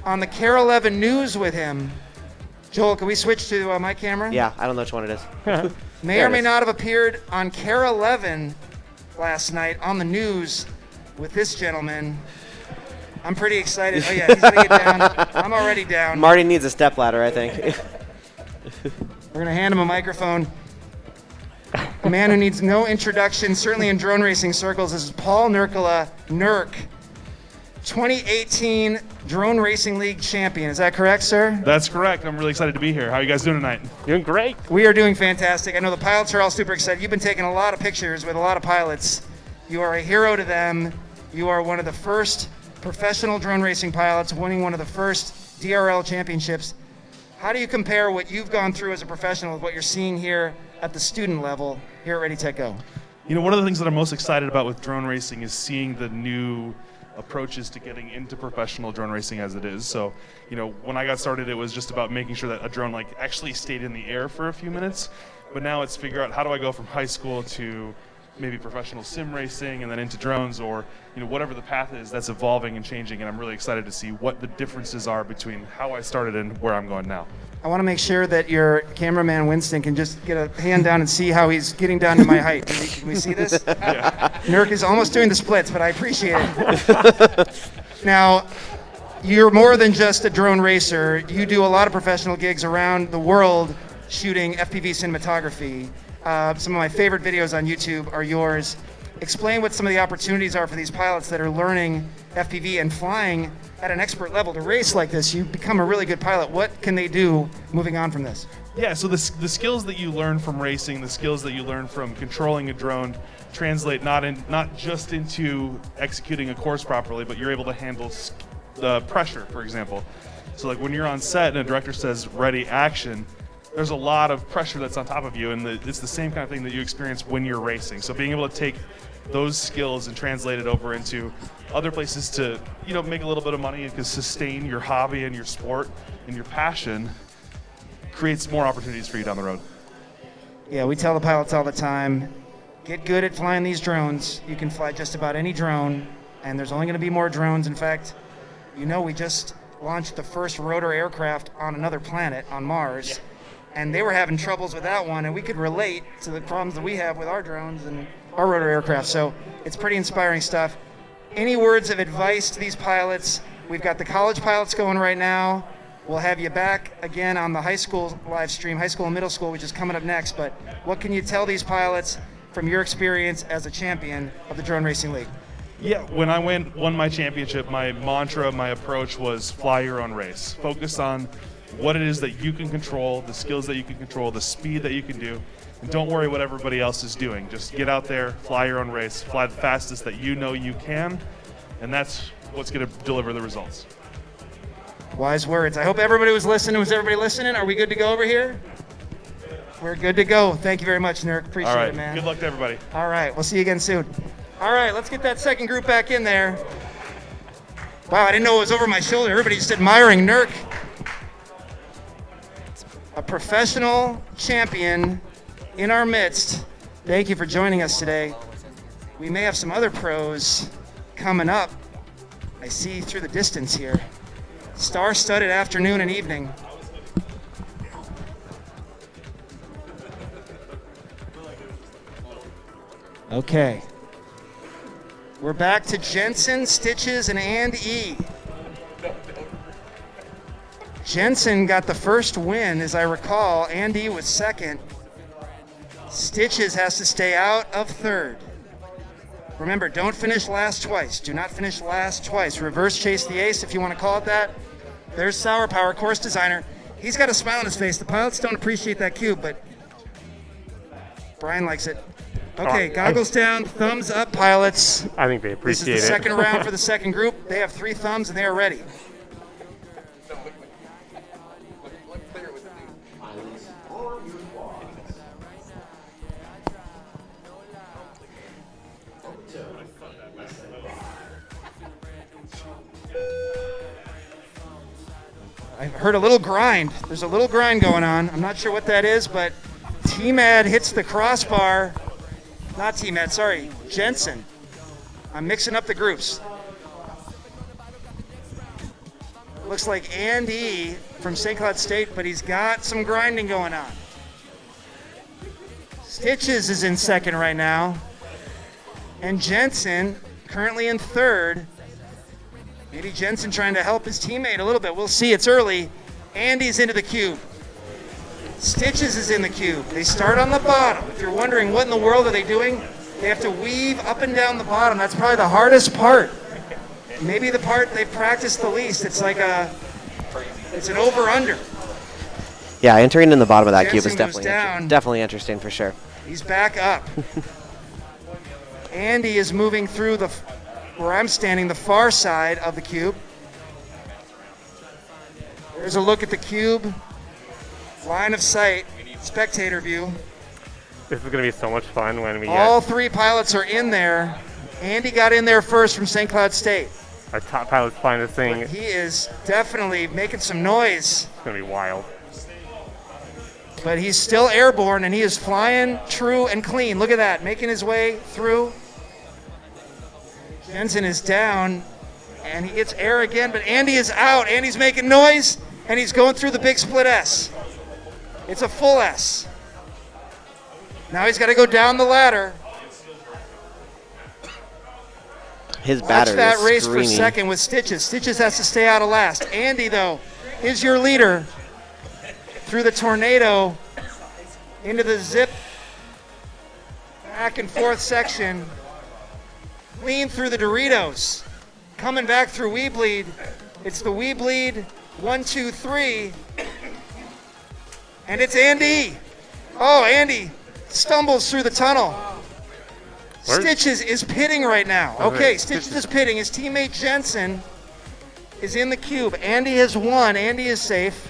on the KARE 11 News with him. Joel, can we switch to my camera? Yeah, I don't know which one it is. May There or it may is. not have appeared on KARE 11 last night on the news with this gentleman. I'm pretty excited. Oh yeah, he's going to get down. I'm already down. Marty needs a stepladder, I think. We're going to hand him a microphone. A man who needs no introduction, certainly in drone racing circles, this is Paul Nurkala, Nurk, 2018 Drone Racing League champion. Is that correct, sir? That's correct. I'm really excited to be here. How are you guys doing tonight? Doing great. We are doing fantastic. I know the pilots are all super excited. You've been taking a lot of pictures with a lot of pilots. You are a hero to them. You are one of the first professional drone racing pilots, winning one of the first DRL championships. How do you compare what you've gone through as a professional with what you're seeing here at the student level here at RdyTechGo? You know, one of the things that I'm most excited about with drone racing is seeing the new approaches to getting into professional drone racing as it is. So, you know, when I got started, it was just about making sure that a drone like actually stayed in the air for a few minutes. But now it's figure out how do I go from high school to maybe professional sim racing and then into drones, or whatever the path is that's evolving and changing. And I'm really excited to see what the differences are between how I started and where I'm going now. I want to make sure that your cameraman Winston can just get a hand down and see how he's getting down to my height. Can we see this? Yeah. Nurk is almost doing the splits, but I appreciate it. Now, you're more than just a drone racer. You do a lot of professional gigs around the world shooting FPV cinematography. Some of my favorite videos on YouTube are yours. Explain what some of the opportunities are for these pilots that are learning FPV and flying at an expert level to race like this. You become a really good pilot. What can they do moving on from this? Yeah, so the skills that you learn from racing, the skills that you learn from controlling a drone, translate not just into executing a course properly, but you're able to handle the pressure, for example. So like when you're on set and a director says ready, action, there's a lot of pressure that's on top of you, and it's the same kind of thing that you experience when you're racing. So being able to take those skills and translate it over into other places to make a little bit of money and to sustain your hobby and your sport and your passion creates more opportunities for you down the road. Yeah, we tell the pilots all the time, get good at flying these drones. You can fly just about any drone, and there's only going to be more drones. In fact, we just launched the first rotor aircraft on another planet, on Mars, and they were having troubles with that one, and we could relate to the problems that we have with our drones and our rotor aircraft. So it's pretty inspiring stuff. Any words of advice to these pilots? We've got the college pilots going right now. We'll have you back again on the high school live stream, high school and middle school, which is coming up next. But what can you tell these pilots from your experience as a champion of the Drone Racing League? Yeah, when I won my championship, my mantra, my approach was fly your own race. Focus on what it is that you can control, the skills that you can control, the speed that you can do, and don't worry what everybody else is doing. Just get out there, fly your own race, fly the fastest that you know you can, and that's what's going to deliver the results. Wise words. I hope everybody was listening. Was everybody listening? Are we good to go over here? We're good to go. Thank you very much, Nurk. Appreciate All right, it, man. good luck to everybody. All right, we'll see you again soon. All right, let's get that second group back in there. Wow, I didn't know it was over my shoulder. Everybody just admiring Nurk. A professional champion in our midst. Thank you for joining us today. We may have some other pros coming up. I see through the distance here. Star-studded afternoon and evening. Okay. We're back to Jensen, Stitches, and E. Jensen got the first win, as I recall. Andy was second. Stitches has to stay out of third. Remember, don't finish last twice. Do not finish last twice. Reverse chase the ace, if you want to call it that. There's Sour Power, course designer. He's got a smile on his face. The pilots don't appreciate that cue, but Brian likes it. Okay, goggles down, thumbs up, pilots. I think they appreciate it. This is the second round for the second group. They have 3 thumbs, and they are ready. I've heard a little grind. There's a little grind going on. I'm not sure what that is, but T-Mad hits the crossbar. Not T-Mad, sorry, Jensen. I'm mixing up the groups. Looks like Andy from St. Cloud State, but he's got some grinding going on. Stitches is in second right now. And Jensen currently in third. Maybe Jensen trying to help his teammate a little bit. We'll see. It's early. Andy's into the cube. Stitches is in the cube. They start on the bottom. If you're wondering what in the world are they doing, they have to weave up and down the bottom. That's probably the hardest part. Maybe the part they've practiced the least. It's like it's an over-under. Yeah, entering in the bottom of that cube Jensen is goes down. definitely interesting for sure. He's back up. Andy is moving through the where I'm standing, the far side of the cube. There's a look at the cube, line of sight, spectator view. This is going to be so much fun when we All get 3 pilots are in there. Andy got in there first from St. Cloud State. our top pilots flying this thing. But It's he is definitely making some noise, going to be wild. but he's still airborne and he is flying true and clean. Look at that, making his way through. Jensen is down and he gets air again, but Andy is out. Andy's making noise and he's going through the big split S. It's a full S. Now he's got to go down the ladder. His Watch battery that is race screaming. for second with Stitches. Stitches has to stay out of last. Andy, though, is your leader through the tornado into the zip back and forth section. Clean through the Doritos. Coming back through Weebleed. It's the Weebleed 1, 2, 3. And it's Andy. Oh, Andy stumbles through the tunnel. Where- Stitches is pitting right now. Okay, Okay, Stitches is pitting. His teammate Jensen is in the cube. Andy has won. Andy is safe.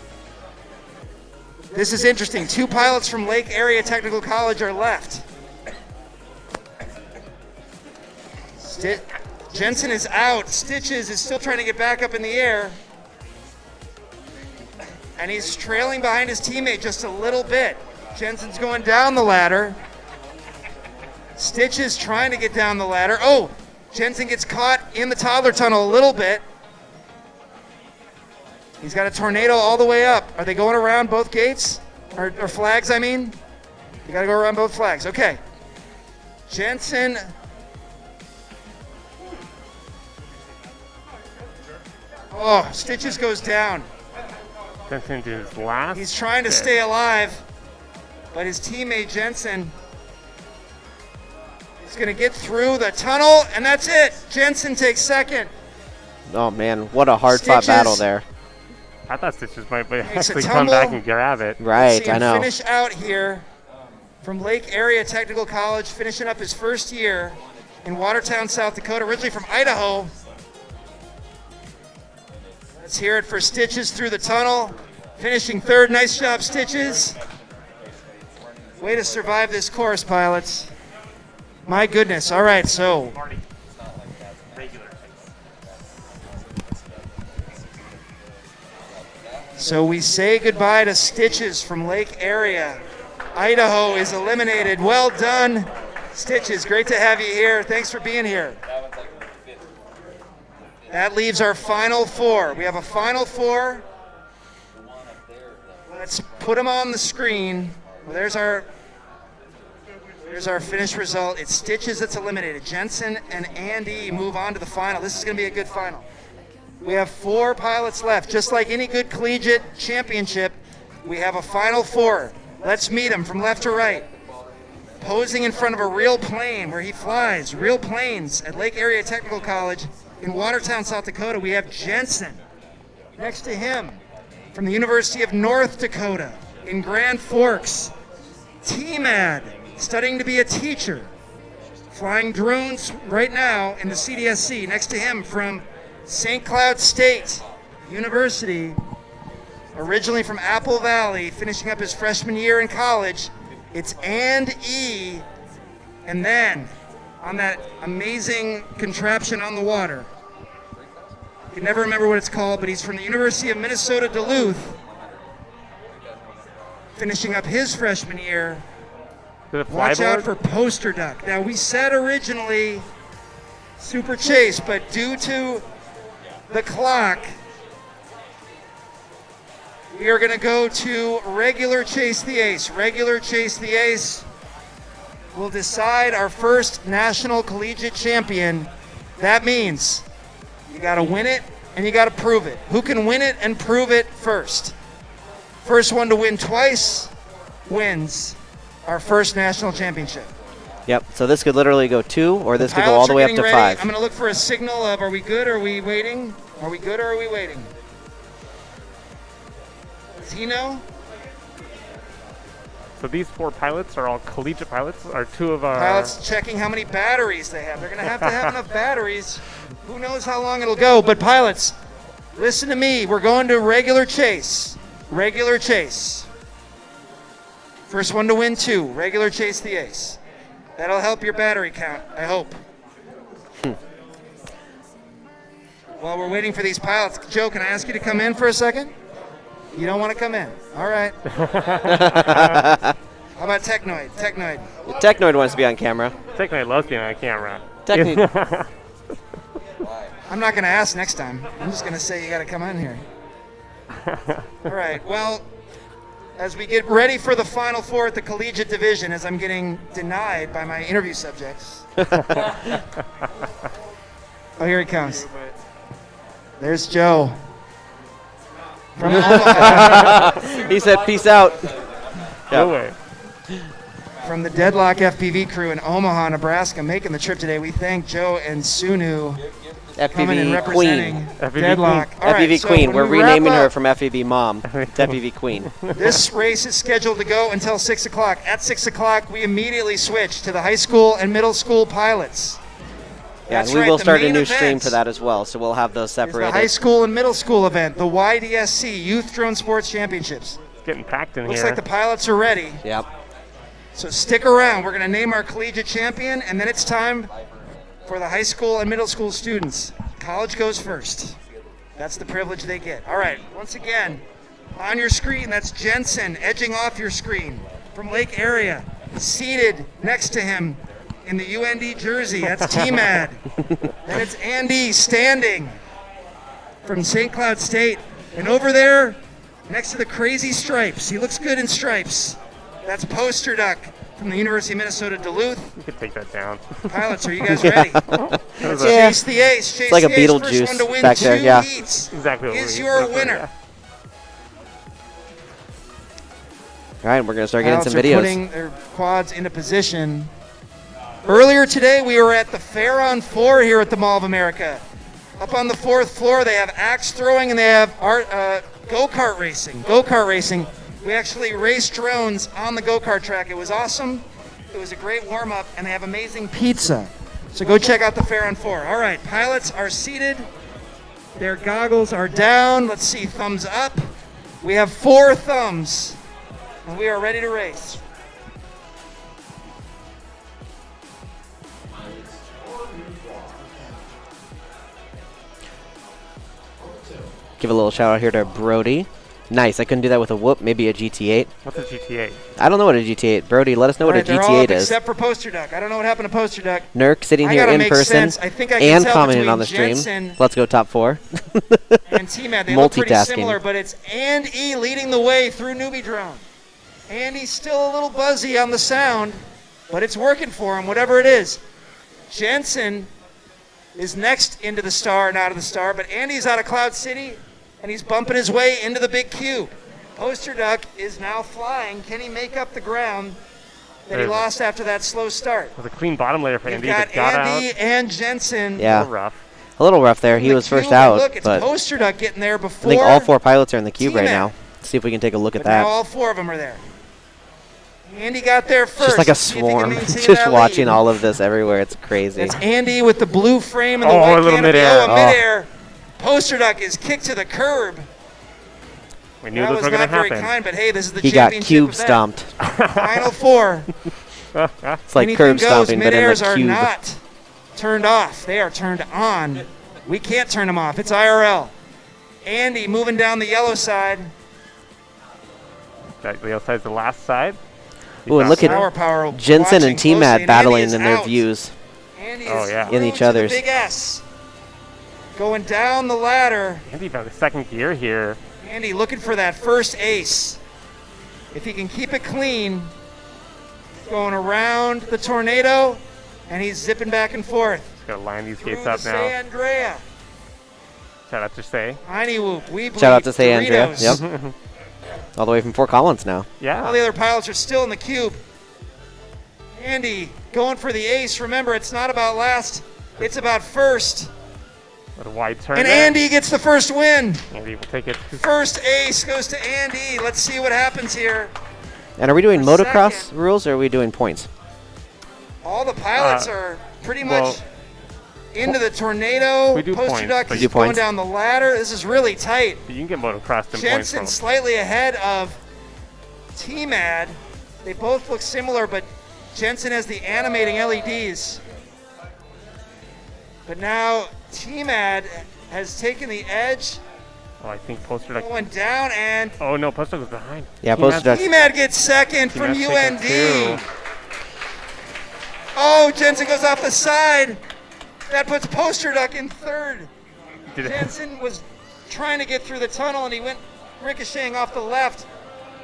This is interesting. 2 pilots from Lake Area Technical College are left. Jensen is out. Stitches is still trying to get back up in the air. And he's trailing behind his teammate just a little bit. Jensen's going down the ladder. Stitches trying to get down the ladder. Oh, Jensen gets caught in the toddler tunnel a little bit. He's got a tornado all the way up. Are they going around both gates? Or flags, I mean? You gotta go around both flags. Okay. Jensen. Oh, Stitches goes down. Jensen did his last. He's trying to bit. stay alive, but his teammate Jensen is going to get through the tunnel, and that's it. Jensen takes second. Oh man, what a hard-fought Stitches. battle there. I thought Stitches might Makes a actually come back tumble. and grab it. Right, See I him know. finish out here from Lake Area Technical College, finishing up his first year in Watertown, South Dakota, originally from Idaho. Let's hear it for Stitches through the tunnel, finishing third. Nice job, Stitches. Way to survive this course, pilots. My goodness. All right, so we say goodbye to Stitches from Lake Area. Idaho is eliminated. Well done, Stitches. Great to have you here. Thanks for being here. That leaves our final 4. We have a final 4. Let's put them on the screen. Well, there's our finished result. It's Stitches that's eliminated. Jensen and Andy move on to the final. This is going to be a good final. We have 4 pilots left. Just like any good collegiate championship, we have a final 4. Let's meet them from left to right. Posing in front of a real plane where he flies, real planes at Lake Area Technical College in Watertown, South Dakota, we have Jensen. Next to him, from the University of North Dakota in Grand Forks, T-Mad, studying to be a teacher, flying drones right now in the CDSC. Next to him, from St. Cloud State University, originally from Apple Valley, finishing up his freshman year in college, it's And E. And then, on that amazing contraption on the water, I can never remember what it's called, but he's from the University of Minnesota Duluth, finishing up his freshman year. Did it Watch out flyboard? for Poster Duck. Now, we said originally Super Chase, but due to the clock, we are going to go to regular Chase the Ace. Regular Chase the Ace will decide our first national collegiate champion. That means you got to win it and you got to prove it. Who can win it and prove it first? First one to win twice wins our first national championship. Yep, so this could literally go 2, or this could go Pilots all the are way up getting to ready. 5. I'm going to look for a signal of, are we good or are we waiting? Are we good or are we waiting? Does he know? So these 4 pilots are all collegiate pilots. Are 2 of our Pilots checking how many have they have. They're going to have enough batteries. Who knows how long it'll go, but pilots, listen to me. We're going to regular chase. Regular chase. First one to win 2. Regular chase the ace. That'll help your battery count, I hope. While we're waiting for these pilots, Joe, can I ask you to come in for a second? You don't want to come in. All right. How about Technoid? Technoid. Technoid wants to be on camera. Technoid loves being on camera. Technoid. I'm not going to ask next time. I'm just going to say you got to come in here. All right. Well, as we get ready for the Final Four at the collegiate division, as I'm getting denied by my interview subjects. Oh, here he comes. There's Joe. From Omaha. He said, "Peace out." No way. From the Deadlock FPV crew in Omaha, Nebraska, making the trip today. We thank Joe and Sunu coming and FPV representing Queen. FPV Deadlock. All right, FPV so Queen. when We're we wrap renaming her up, from FPV Mom to FPV Queen. This race is scheduled to go until 6 o'clock. At 6 o'clock, we immediately switch to the high school and middle school pilots. Yeah, That's and we right, will the start a main new stream event for that as well, so we'll have those is the high separated. school and middle school event, the YDSC, Youth Drone Sports Championships. It's getting packed in Looks here. like the pilots are ready. Yep. So stick around. We're going to name our collegiate champion, and then it's time for the high school and middle school students. College goes first. That's the privilege they get. All right, once again, on your screen, that's Jensen edging off your screen from Lake Area. Seated next to him in the UND jersey, that's T-Mad. Then it's Andy standing from St. Cloud State. And over there, next to the crazy stripes, he looks good in stripes. That's Poster Duck from the University of Minnesota Duluth. You could take that down. Pilots, are you guys ready? Let's Yeah. chase the ace. Chase It's like a the ace. First Beetlejuice one to win back there, 2 yeah. heats Exactly what is we your look for, winner. yeah. All right, we're going to start getting Pilots some are videos. putting their quads into position. Earlier today, we were at the Fair on 4 here at the Mall of America. Up on the 4th floor, they have axe throwing and they have go-kart racing. Go-kart racing. We actually raced drones on the go-kart track. It was awesome. It was a great warm-up, and they have amazing pizza. So go check out the Fair on 4. All right, pilots are seated. Their goggles are down. Let's see, thumbs up. We have 4 thumbs, and we are ready to race. Give a little shout out here to Brody. Nice. I couldn't do that with a whoop. Maybe a GT8. What's a GTA? I don't know what a GT8. Brody, let us know All what a right, they're all up GT8 is. except for Poster Duck. I don't know what happened to Poster Duck. Nurk sitting I here gotta in make person sense. I think I can and tell commenting between on the stream. Jensen Let's go top 4. and T-Mad. They look pretty Multitasking. similar, but it's Andy leading the way through Newbie Drone. Andy's still a little buzzy on the sound, but it's working for him, whatever it is. Jensen is next into the star and out of the star, but Andy's out of Cloud City, and he's bumping his way into the big cube. Poster Duck is now flying. Can he make up the ground that he lost after that slow start? With a clean bottom layer for We've Andy. got That got Andy out. and Jensen. Yeah. A little rough. A little rough there. in He the was first cube, and out, Look, it's but Poster Duck getting there I before. think all 4 pilots are in the cube right T-Mac. now. Let's see if we can take a look at But now that. all 4 of them are there. Andy got there first. Just like a Let's see if he can swarm. maintain Just that watching lead. all of this everywhere. It's crazy. It's Andy with the blue frame and the Oh, white a little canopy. midair. Oh, midair. Poster Duck is kicked to the curb. We knew That this was was going not to very happen. kind, but hey, this is the He got championship cube event. stomped. Final 4. It's like Anything curb goes. stomping, but in Midairs the are cube. not turned off. They are turned on. We can't turn them off. It's IRL. Andy moving down the yellow side. The outside's the last side. Ooh, and look at Power Jensen watching and T-Mad closely, and battling Andy in is their out. views. Andy Oh, is yeah. through In each to the other's. Big S. Going down the ladder. Andy found the second gear here. Andy looking for that first ace. If he can keep it clean, going around the tornado, and he's zipping back and forth. Just got to line these Through gates the up Say now. Andrea. Shout out to Say. Tiny Whoop. We Shout out to Say Andrea. Doritos. Yep. All the way from Fort Collins now. Yeah. All the other pilots are still in the cube. Andy going for the ace. Remember, it's not about last, it's about first. What a wide turn. And there. Andy gets the first win. Andy will take it. First ace goes to Andy. Let's see what happens here. And are we doing For motocross second. rules or are we doing points? All the pilots are pretty much well, into the tornado. we do Poster points, Duck but is you- going points. down the ladder. This is really tight. You can get motocross in points Jensen from. slightly ahead of T-Mad. They both look similar, but Jensen has the animating LEDs. But now T-Mad has taken the edge, Oh, I think Poster Duck. going down, and Oh no, Poster Duck was behind. Yeah, T-Mac- Poster Duck. T-Mad gets second from T-Mac's taking UND. two. Oh, Jensen goes off the side. That puts Poster Duck in third. Did it- Jensen was trying to get through the tunnel, and he went ricocheting off the left,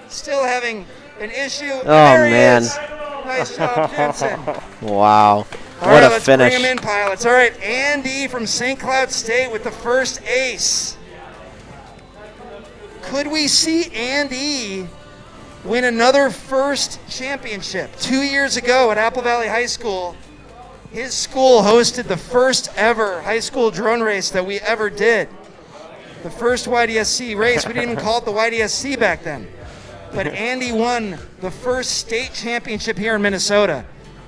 still having an issue. Oh, There he man. is. Nice job, Jensen. Wow. All What right, a let's finish. bring him in, pilots. All right, Andy from St. Cloud State with the first ace. Could we see Andy win another first championship? 2 years ago at Apple Valley High School, his school hosted the first ever high school drone race that we ever did. The first YDSC race. We didn't even call it the YDSC back then. But Andy won the first state championship here in Minnesota.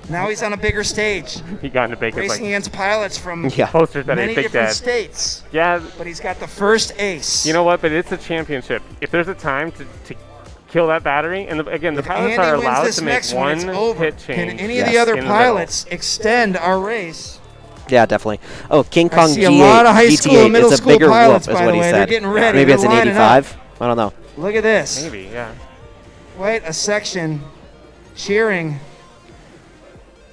Now he's on a bigger stage, He got into Bacon's racing like against pilots from Yeah. posters that many ain't Big different Dad. states. Yeah, But he's got the first ace. you know what? But it's a championship. If there's a time to kill that battery, and again, the if pilots Andy are wins allowed this to make next one, it's one over. hit change. Can any Yes. of the other in the middle. pilots extend our race? Yeah, definitely. Oh, King I Kong see a G8, lot of high school and GT8 middle is a school bigger pilots, whoop, is by what the he way. said. They're getting ready. Maybe it's They're an lining 85. I don't know. Look at this. Maybe, yeah. Quite a section cheering,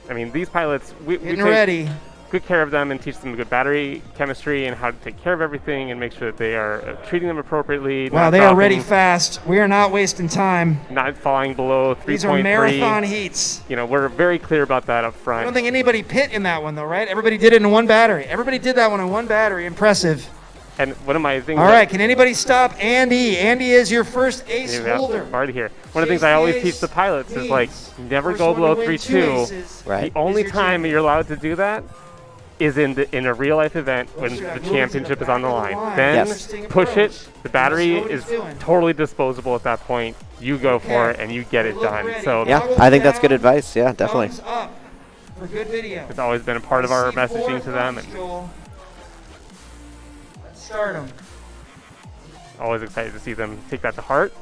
I mean, these pilots, we getting take ready. good care of them and teach them good battery chemistry and how to take care of everything and make sure that they are treating them appropriately. Wow, not they are dropping, ready fast. We are not wasting time. Not falling below 3.3. These are marathon heats. You know, we're very clear about that up I front. don't think anybody pit in that one, though, right? Everybody did it in one battery. Everybody did that one in one battery. Impressive. And one of my things. All that- right, can anybody stop Andy? Andy is your first ace Yeah, holder. already here. One of the things I always teach the pilots is like never go below 3.2. Right. The only your time you're allowed to do that is in a real life event when Oops, the yeah, championship is on the line. line. Then Yes. Interesting push it. approach. The battery That's what is he's doing. totally disposable at that point. You go for it and you get it Look done. ready. So Yeah, I think that's good advice. Yeah, definitely. Thumbs up for good video. it's always been a part of our I see 4 messaging to them, thumbs, and Joel. Let's start them. always excited to see them take that to heart.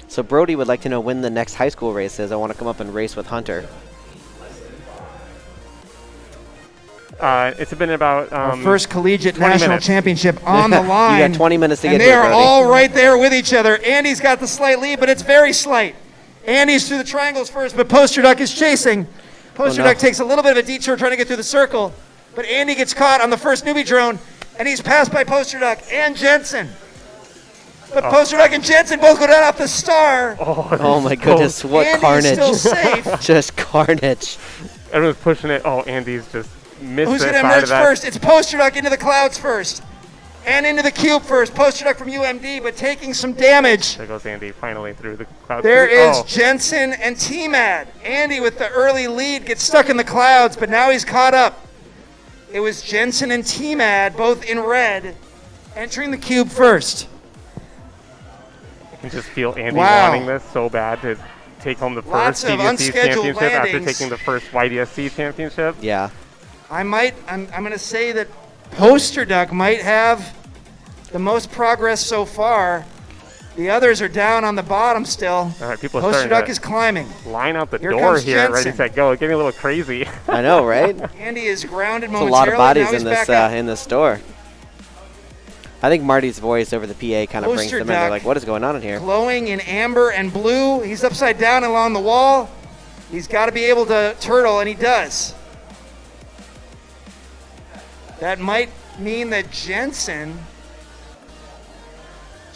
So Brody would like to know when the next high school race is. I want to come up and race with Hunter. It's been about First collegiate 20 national minutes. championship on the line. You got 20 minutes to and get they here, are Brody. all right there with each other. Andy's got the slight lead, but it's very slight. Andy's through the triangles first, but Poster Duck is chasing. Poster Oh, no. Duck takes a little bit of a detour trying to get through the circle, but Andy gets caught on the first newbie drone, and he's passed by Poster Duck and Jensen. But Poster Duck and Jensen both go down off the star. Oh my goodness, what Andy carnage. is still safe. Just carnage. everyone's pushing it. Oh, Andy's just missed Who's the going to side emerge of that. first? It's Poster Duck into the clouds first. And into the cube first. Poster Duck from UMD, but taking some damage. There goes Andy finally through the clouds. There is Oh, Jensen and T-Mad. Andy with the early lead gets stuck in the clouds, but now he's caught up. It was Jensen and T-Mad, both in red, entering the cube first. I can just feel Andy Wow. wanting this so bad to take home the Lots first of CDSC unscheduled championship after landings. taking the first YDSC championship. Yeah. I'm going to say that Poster Duck might have the most progress so far. The others are down on the bottom still. All right, people are Poster starting Duck to is climbing. line out the Here door comes here at Ready, Jensen. Set, Go. It's getting a little crazy. I know, right? Andy is grounded There's a momentarily. lot of bodies now he's in this back up. in this store. I think Marty's voice over the PA kind of brings Poster them in. They're Duck. like, what is going on in here? Glowing in amber and blue. He's upside down along the wall. He's got to be able to turtle, and he does. That might mean that Jensen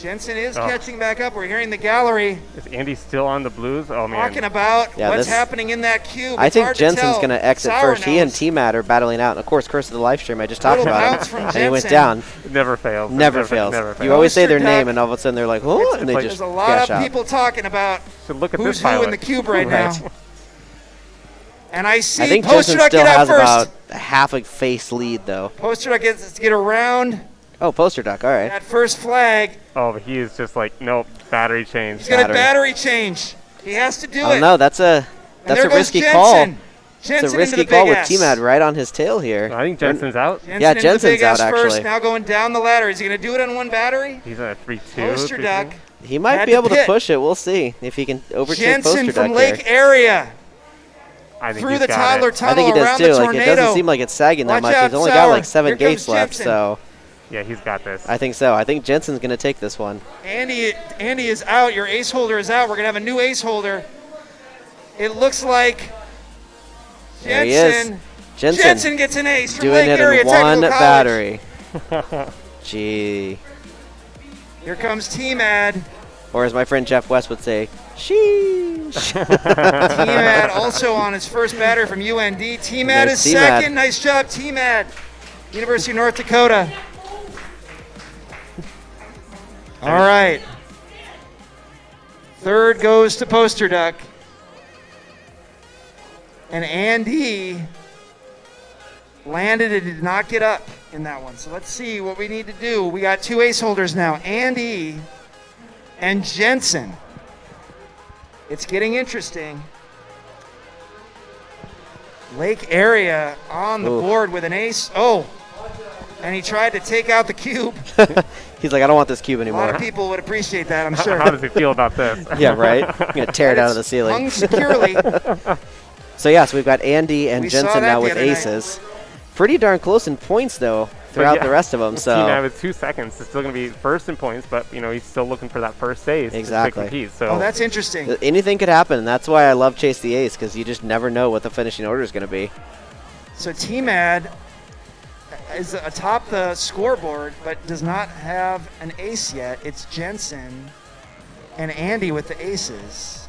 is Oh. catching back up. We're hearing the gallery Is Andy still on the blues? Oh, man. talking about Yeah, what's this- happening in that cube. I It's think hard to Jensen's tell. going to exit Sour first. He and nose. T-Mat are battling out. And of course, Curse of the live stream, I just talked Little about bounce him. from And he went Jensen. down. It never fails. It Never fails. Never fails. You always say their Poster Duck. name, and all of a sudden they're like, oh, and they like- just There's a lot gash of out. people talking about So look at who's this who pilot. in the cube right Right. now. And I see I think Poster Jensen Duck still get out has first. about half a face lead, though. Poster Duck gets to get around. Oh, poster duck. All right. That first flag, Oh, but he is just like, nope, battery change. he's going to battery change. He has to do I don't it. know. That's a And there goes risky Jensen. call. Jensen It's a into risky the call big with S. T-Mad right on his tail here. I think Jensen's out. Jensen Yeah, into the Jensen's big out, S first, actually. now going down the ladder. Is he going to do it on one battery? He's at a 3-2. Poster 3-2. duck. He might Had be to able to pit. push it. We'll see if he can overtake Jensen poster from duck Lake here. Area I think through he's the got Toddler it. I Tunnel think he does around too. the Like tornado. it doesn't seem like it's sagging that Watch much. out, He's only Sauer. got like 7 Here comes gates left, Jensen. so Yeah, he's got this. I think so. I think Jensen's going to take this one. Andy is out. Your ace holder is out. We're going to have a new ace holder. It looks like There he is. Jensen. Jensen Jensen gets an ace from doing Lake it Area in one Technical College. battery. Gee. Here comes T-Mad. Or as my friend Jeff West would say, sheesh. T-Mad also on his first batter from UND. T-Mad There's is T-Mad. second. Nice job, T-Mad. University of North Dakota. All right. Third goes to Poster Duck. And Andy landed and did not get up in that one. So let's see what we need to do. We got 2 ace holders now, Andy and Jensen. It's getting interesting. Lake Area on the Ooh. board with an ace. Oh, and he tried to take out the cube. He's like, I don't want this cube A lot anymore. of people would appreciate that, I'm sure. How does he feel about this? Yeah, right? I'm going to tear it out of the It's ceiling. hung securely. So, yeah, so we've got Andy and We saw Jensen that now the with other night. aces. Pretty darn close in points, though, throughout yeah, the rest of them. T-Mad So, with 2 seconds is still going to be first in points, but he's still looking for that first ace Exactly. to compete. So Oh, that's interesting. anything could happen. And that's why I love Chase the Ace, because you just never know what the finishing order is going to be. So T-Mad is atop the scoreboard, but does not have an ace yet. It's Jensen and Andy with the aces.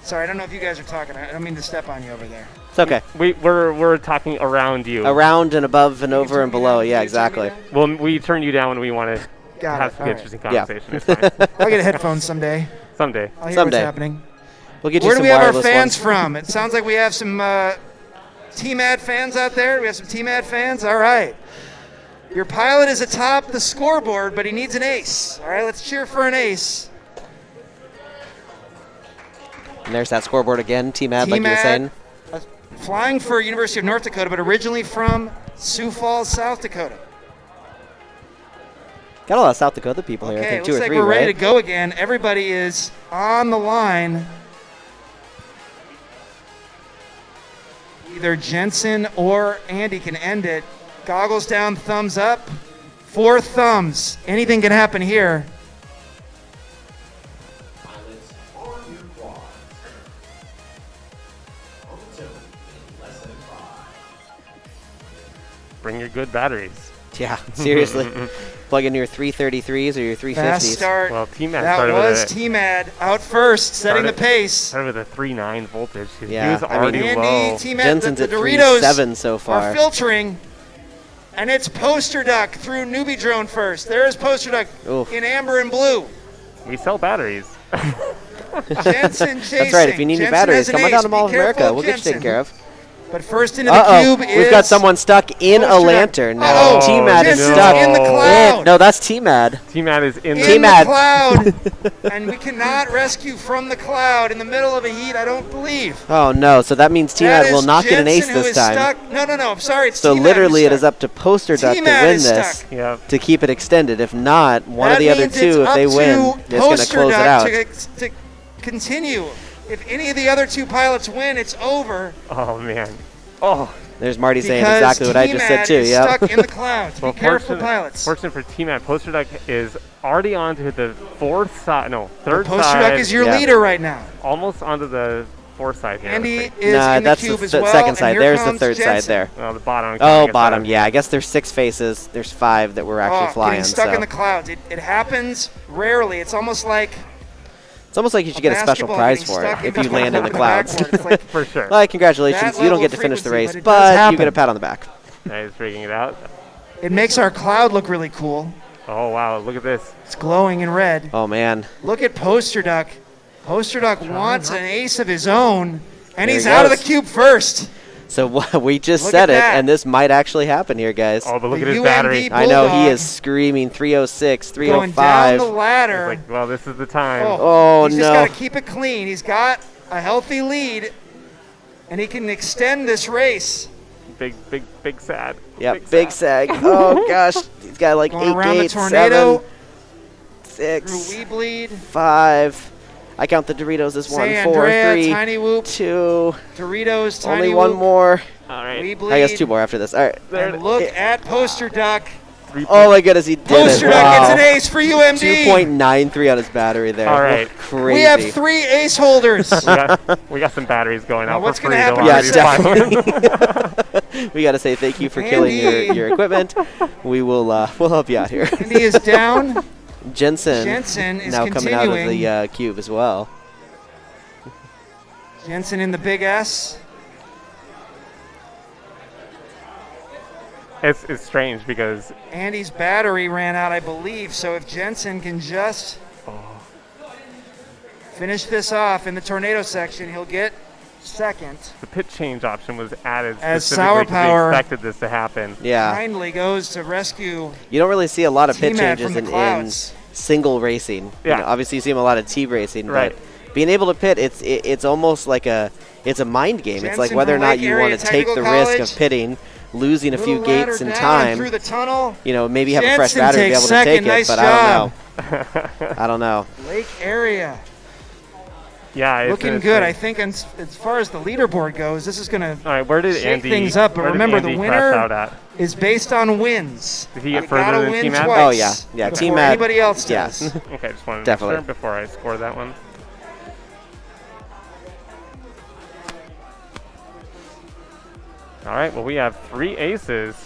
Sorry, I don't know if you guys are talking. I don't mean to step on you over there. It's okay. we're talking around you. Around and above and You can over turn and me below. down. Yeah, Can you turn me exactly. down? Well, we turn you down when we want to Got have it. some All right. interesting Yeah. conversation. It's fine. I'll get headphones someday. Someday. I'll hear Someday. what's happening. We'll get Where you do some we have our wireless fans ones. from? It sounds like we have some T-Mad fans out there. We have some T-Mad fans. All right. Your pilot is atop the scoreboard, but he needs an ace. All right, let's cheer for an ace. And there's that scoreboard again. T-Mad, like you were saying. Flying for University of North Dakota, but originally from Sioux Falls, South Dakota. Got a lot of South Dakota people here. I Okay, think looks 2 or like 3, we're ready right? to go again. Everybody is on the line. Either Jensen or Andy can end it. Goggles down, thumbs up. 4 thumbs. Anything can happen here. Pilots on your quad. Auto in less than 5. Bring your good batteries. Yeah, seriously. Plug in your 333s or your 350s. Fast start. Well, T-Mad That started was with a, T-Mad out first, setting the Started- pace. started with a 3.9 voltage. He Yeah, was I mean, already Andy, low. T-Mad, Jensen's the at Doritos 3.7 so are far. filtering, and it's Poster Duck through Newbie Drone first. There's Poster Duck Oof. in amber and blue. We sell batteries. Jensen chasing. That's right. If you need new Jensen batteries, has an come on ace. down to Mall of Be careful America. We'll get you Jensen. taken care of. But first into the Uh-oh. cube is... We've got someone stuck in a Poster Duck. lantern. Now Uh-oh. T-Mad is Jensen's stuck. in the cloud. No, that's T-Mad. T-Mad is in in T-Mad. the cloud. And we cannot rescue from the cloud in the middle of a heat, I don't believe. Oh, no. So that means That T-Mad will is not get an ace Jensen who this is time. Stuck. No, I'm sorry. It's So T-Mad literally who's it is stuck. up to Poster Duck to T-Mad win is this stuck. Yeah. to keep it extended. If not, one of That the other means it's two, if up they to win, is going to Poster close it Duck out. To continue. If any of the other 2 pilots win, it's over. Oh, man. Oh. There's Marty saying Because exactly what I just said T-Mad too. is Yeah. stuck in the clouds. Well, Be careful, fortunate- pilots. Fortunate for T-Mad, Poster Duck is already onto the third Poster side. Duck is your Yeah. leader right now. Almost onto the fourth side here. Andy Let's see. is Nah, in the that's cube the as well. second and side. here There's the comes third side Jensen. there. Well, the bottom. Oh, bottom. Yeah, I guess there's 6 faces. There's 5 that we're actually flying. Getting stuck So in the clouds. It happens rarely. It's almost like it's almost like you should get a special basketball prize getting for it stuck if in you land in the between clouds. backboard. It's like For sure. Well, congratulations. That You don't level get to of finish the frequency, race, but it does but you happen. get a pat on the back. Now he's freaking it out. it makes our cloud look really cool. Oh, wow. Look at this. It's glowing in red. Oh, man. Look at Poster Duck. Poster Duck wants an ace of his own, and There he's he out of the goes. cube first. So we just Look said at it, that. and this might actually happen here, guys. Oh, but look The at his UMD battery. I know he Bulldog is screaming 306, going down 305. the ladder. Like, well, this is the time. Oh, he's just no. got to keep it clean. He's got a healthy lead, and he can extend this race. Big sad. Yep, big sag. Oh, gosh. He's got like Going 8 around the gates, tornado 7, through 6, Wee Bleed. 5. I count the Doritos as 1, Say 4, Andrea, 3, Tiny Whoop, 2. Doritos, Tiny Only Whoop, one more. All right. Wee Bleed. I guess 2 more after this. All right. And look at Poster Duck. Oh, my goodness. He did Poster it. Duck Wow. gets an ace for UMD. 2.93 on his battery there. All right. Crazy. We have 3 ace holders. we got some batteries going Now out what's for free. gonna to happen allow in these a pilots. We got to say thank you for killing your equipment. We will we'll help you out here. Andy is down. Jensen Jensen is now coming out of continuing. the cube as well. Jensen in the big S. It's strange because Andy's battery ran out, I believe. So if Jensen can just finish this off in the tornado section, he'll get second. the pit change option was added As specifically Sour 'cause Power- they expected this to happen. Yeah. Kindly goes to rescue You don't really see a lot of pit T-Mac changes from the in clouds. single racing. Yeah. You know, obviously you see him a lot of team racing, Right. but being able to pit, it's almost like it's a mind game. It's like Jensen whether or from not Lake you Area want to take the Technical risk College. of pitting, losing a few Little ladder gates in down time. through the tunnel. You know, maybe have a fresh Jensen battery to be takes able to take second. it, Nice but job. I don't know. Lake Area Yeah, it's looking good. I think as far as the leaderboard goes, this is going to All right, where did shake Andy? things up. But where did remember, the Andy winner crash out at? is based on wins. Did he get You further gotta than win T-Mac? twice Oh, yeah. Yeah, before T-Mac, anybody else yeah. does. Okay, just wanted to Definitely. make sure before I score that one. All right, well, we have 3 aces.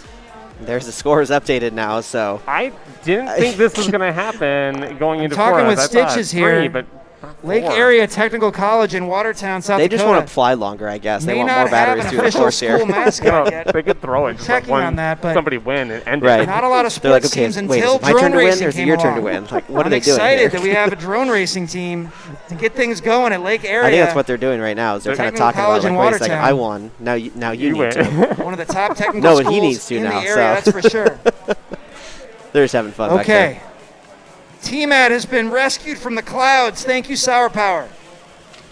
There's the scores updated now, so I didn't think this was going to happen going into talking four. with I thought Stitches 3, here. but not Lake 4. Area Technical College in Watertown, South they Dakota. just want to fly longer, I guess. They May want not more have batteries an through the official course here. school You know, mascot yet. they could throw it. Just let Checking one, on that, but- somebody win and end Right. it. Not a lot of They're like, sports okay, teams wait, is until it my drone turn to win racing or is it came your turn to along. win? Like, what are I'm they doing excited here? that we have a drone racing team to get things going at Lake Area. I think that's what they're doing right now. Is they're kind of Technical talking about College like, in wait a second, Watertown. I won. Now you You need win. to. one of the top technical No, but schools he needs to in now, the area, so. that's for sure. They're just having fun back there. Okay. T-Mat has been rescued from the clouds. Thank you, Sour Power.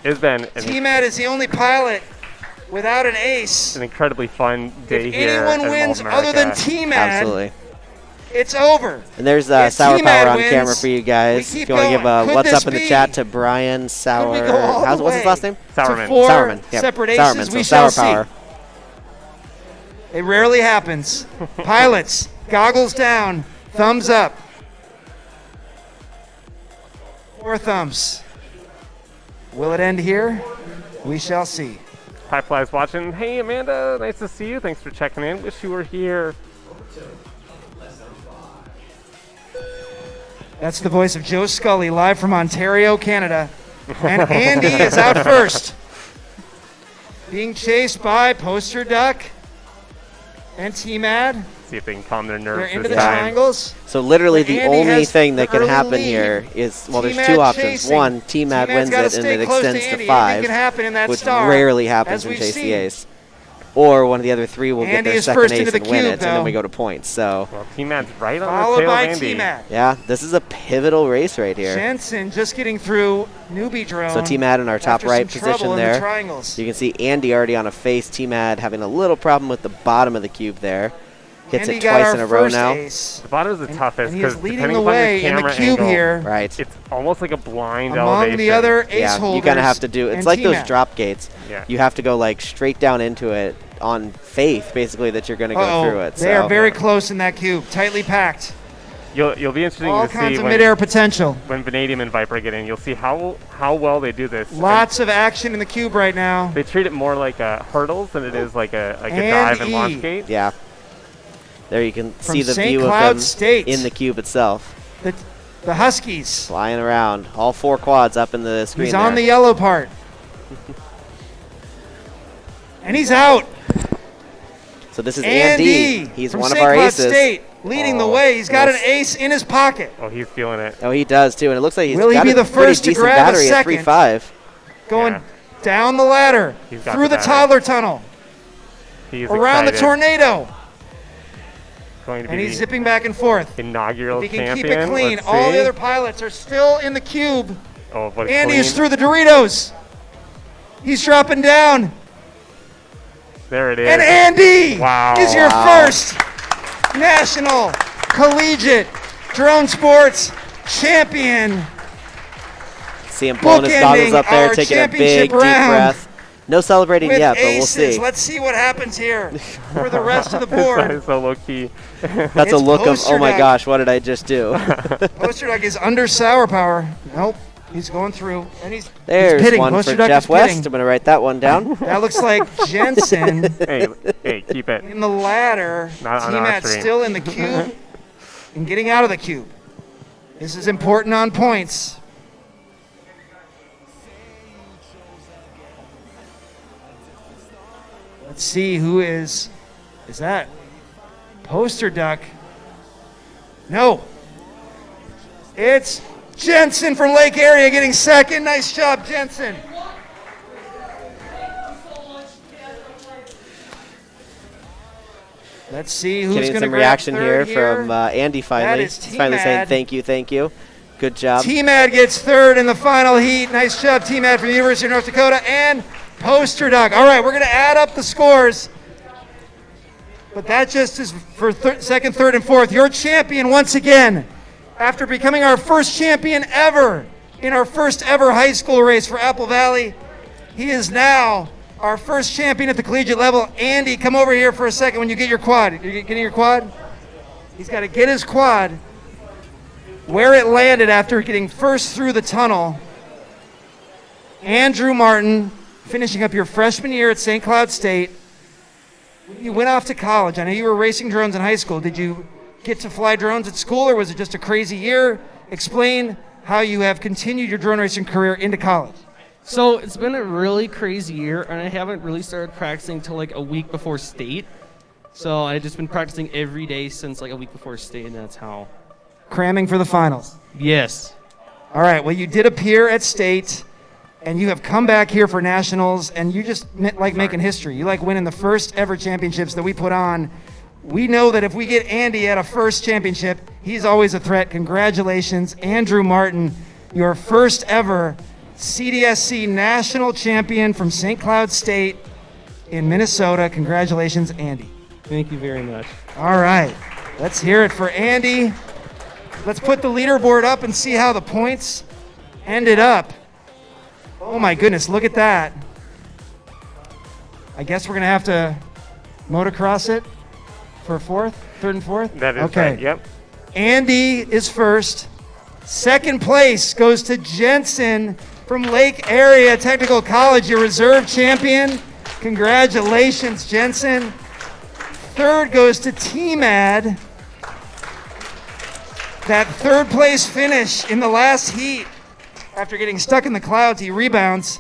It's been T-Mat is the only pilot without an ace. an incredibly fun day If here anyone at wins Mall of other than America. T-Mat, Absolutely. it's over. And there's If Sour T-Mac Power on wins, camera for you guys. we If keep you want to give going. Could what's this up in the be? chat to Brian Sour. we go all the What's his way? last name? Sourman. To 4 Sourman. Yep. separate aces, Sourman. So we Sour shall Power. see. It rarely happens. Pilots, goggles down, thumbs up. 4 thumbs. Will it end here? We shall see. Piefly's watching. Hey, Amanda, nice to see you. Thanks for checking in. Wish you were here. That's the voice of Joe Scully live from Ontario, Canada. And Andy is out first. Being chased by Poster Duck and T-Mad. See if they can calm their They're nerves into this the time. triangles. So literally But the Andy only has thing that the can early happen lead. here is, well, there's T-Mad 2 options. chasing. One, T-Mad T-Mad's wins gotta it and stay it close to extends to Andy. 5, Anything can happen in that which star, rarely happens as in we've Chase seen. the Ace. Or one of the other 3 will get Andy their is second first ace into the and win cube, it, and then though. we go to points. So, Well, T-Mad's right on the Followed tail by of Andy. T-Mad. yeah, this is a pivotal race right here. Jensen just getting through newbie drone. So T-Mad in our top after right some trouble position in the there. triangles. You can see Andy already on a face. T-Mad having a little problem with the bottom of the cube there. Hits Andy it got twice our in a row first now. ace. The bottom is the toughest And he is because leading depending the upon your way in the camera cube angle, here Right. it's almost like a blind among elevation. the other ace Yeah, holders. you kind of have to do. It's and like those T-Mac. drop gates. Yeah. You have to go like straight down into it on faith, basically, that you're going to go Uh-oh. through it. They are so. very close in that cube, tightly packed. You'll be interesting All to kinds see of when, midair potential. when Vanadium and Viper get in. You'll see how well they do this. And Lots of action in the cube right now. they treat it more like hurdles than it is like a And dive and E. launch gate. Yeah. There you can From see the St. view Cloud of them State. in the cube itself. The Huskies. Flying around. All 4 quads up in the screen He's on the there. yellow part. And he's out. So this is Andy. Andy. He's from one St. of our Cloud aces. State, leading the Oh, way. He's got yes. an ace in his pocket. Oh, he's feeling it. Oh, he does too. And it looks like he's Will he got be a the pretty first to decent grab a battery at second? 3.5. Going Yeah. down the ladder He's got through the the battery. toddler tunnel. He's around excited. the tornado. Going to And be he's the zipping back and forth. inaugural If he can champion. keep it clean, Let's all see. the other pilots are still in the cube. Oh, but Andy is clean. through the Doritos. He's dropping down. There it is. And Andy Wow. is your first national collegiate drone sports champion. See him pulling his goggles Bookending up there, our taking a big, championship deep round breath. No celebrating With yet, but we'll aces. see. Let's see what happens here for the rest of the That board. is so low key. That's It's a look of, oh my Posterduck. gosh, what did I just do? Posterduck is under sour power. Nope. He's going through. And he's There's pitting. one for Posterduck Jeff is West. pitting. I'm going to write that one down. That looks like Jensen hey, keep it. in the ladder. Not on our T-Matt stream. still in the cube and getting out of the cube. This is important on points. Let's see who is that Posterduck? No. It's Jensen from Lake Area getting second. Nice job, Jensen. Let's see who's Getting going to some grab reaction third here from Andy finally. is He's finally saying T-Mad. thank you. Good job. T-Mad gets third in the final heat. Nice job, T-Mad from the University of North Dakota. And Posterduck. All right, we're going to add up the scores. But that just is for second, third, and fourth. Your champion once again, after becoming our first champion ever in our first ever high school race for Apple Valley. He is now our first champion at the collegiate level. Andy, come over here for a second when you get your quad. You're getting your quad? He's got to get his quad where it landed after getting first through the tunnel. Andrew Martin, finishing up your freshman year at St. Cloud State. You went off to college. I know you were racing drones in high school. Did you get to fly drones at school, or was it just a crazy year? Explain how you have continued your drone racing career into college. So it's been a really crazy year, and I haven't really started practicing till like a week before state. So I've just been practicing every day since like a week before state, and that's how. Cramming for the finals. Yes. All right, well, you did appear at state, and you have come back here for nationals, and you just like making history. You like winning the first ever championships that we put on. We know that if we get Andy at a first championship, he's always a threat. Congratulations, Andrew Martin, your first ever CDSC national champion from St. Cloud State in Minnesota. Congratulations, Andy. Thank you very much. All right, let's hear it for Andy. Let's put the leaderboard up and see how the points ended up. Oh my goodness, look at that. I guess we're gonna have to motocross it for third and fourth? That is okay. right, yep. Andy is first. Second place goes to Jensen from Lake Area Technical College, your reserve champion. Congratulations, Jensen. Third goes to T-Mad. That third place finish in the last heat. After getting stuck in the clouds, he rebounds.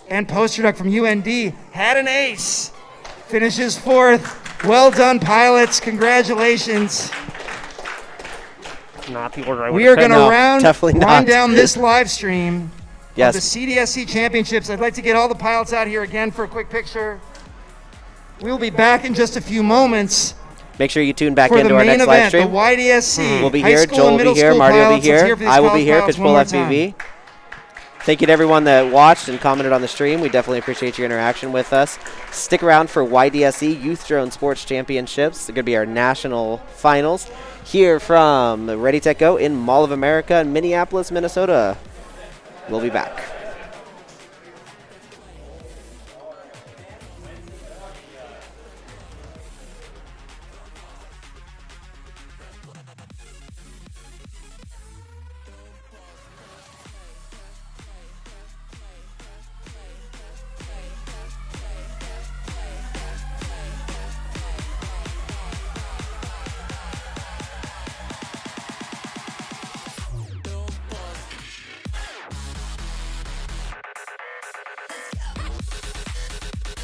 And Posterduck from UND had an ace. Finishes fourth. Well done, pilots. Congratulations. Not the order I would We are have going to No, definitely not. wind down this live stream Yes. of the CDSC Championships. I'd like to get all the pilots out here again for a quick picture. We'll be back in just a few moments Make sure you tune back for the into our main next live event, the stream. YDSC. We'll be High here. school Joel and will middle be here. school Mario will pilots. be Let's hear here. for these I will be college here. pilots Coach one Bull more time. FPV. Thank you to everyone that watched and commented on the stream. We definitely appreciate your interaction with us. Stick around for YDSC Youth Drone Sports Championships. It's going to be our national finals here from RdyTechGo in Mall of America in Minneapolis, Minnesota. We'll be back.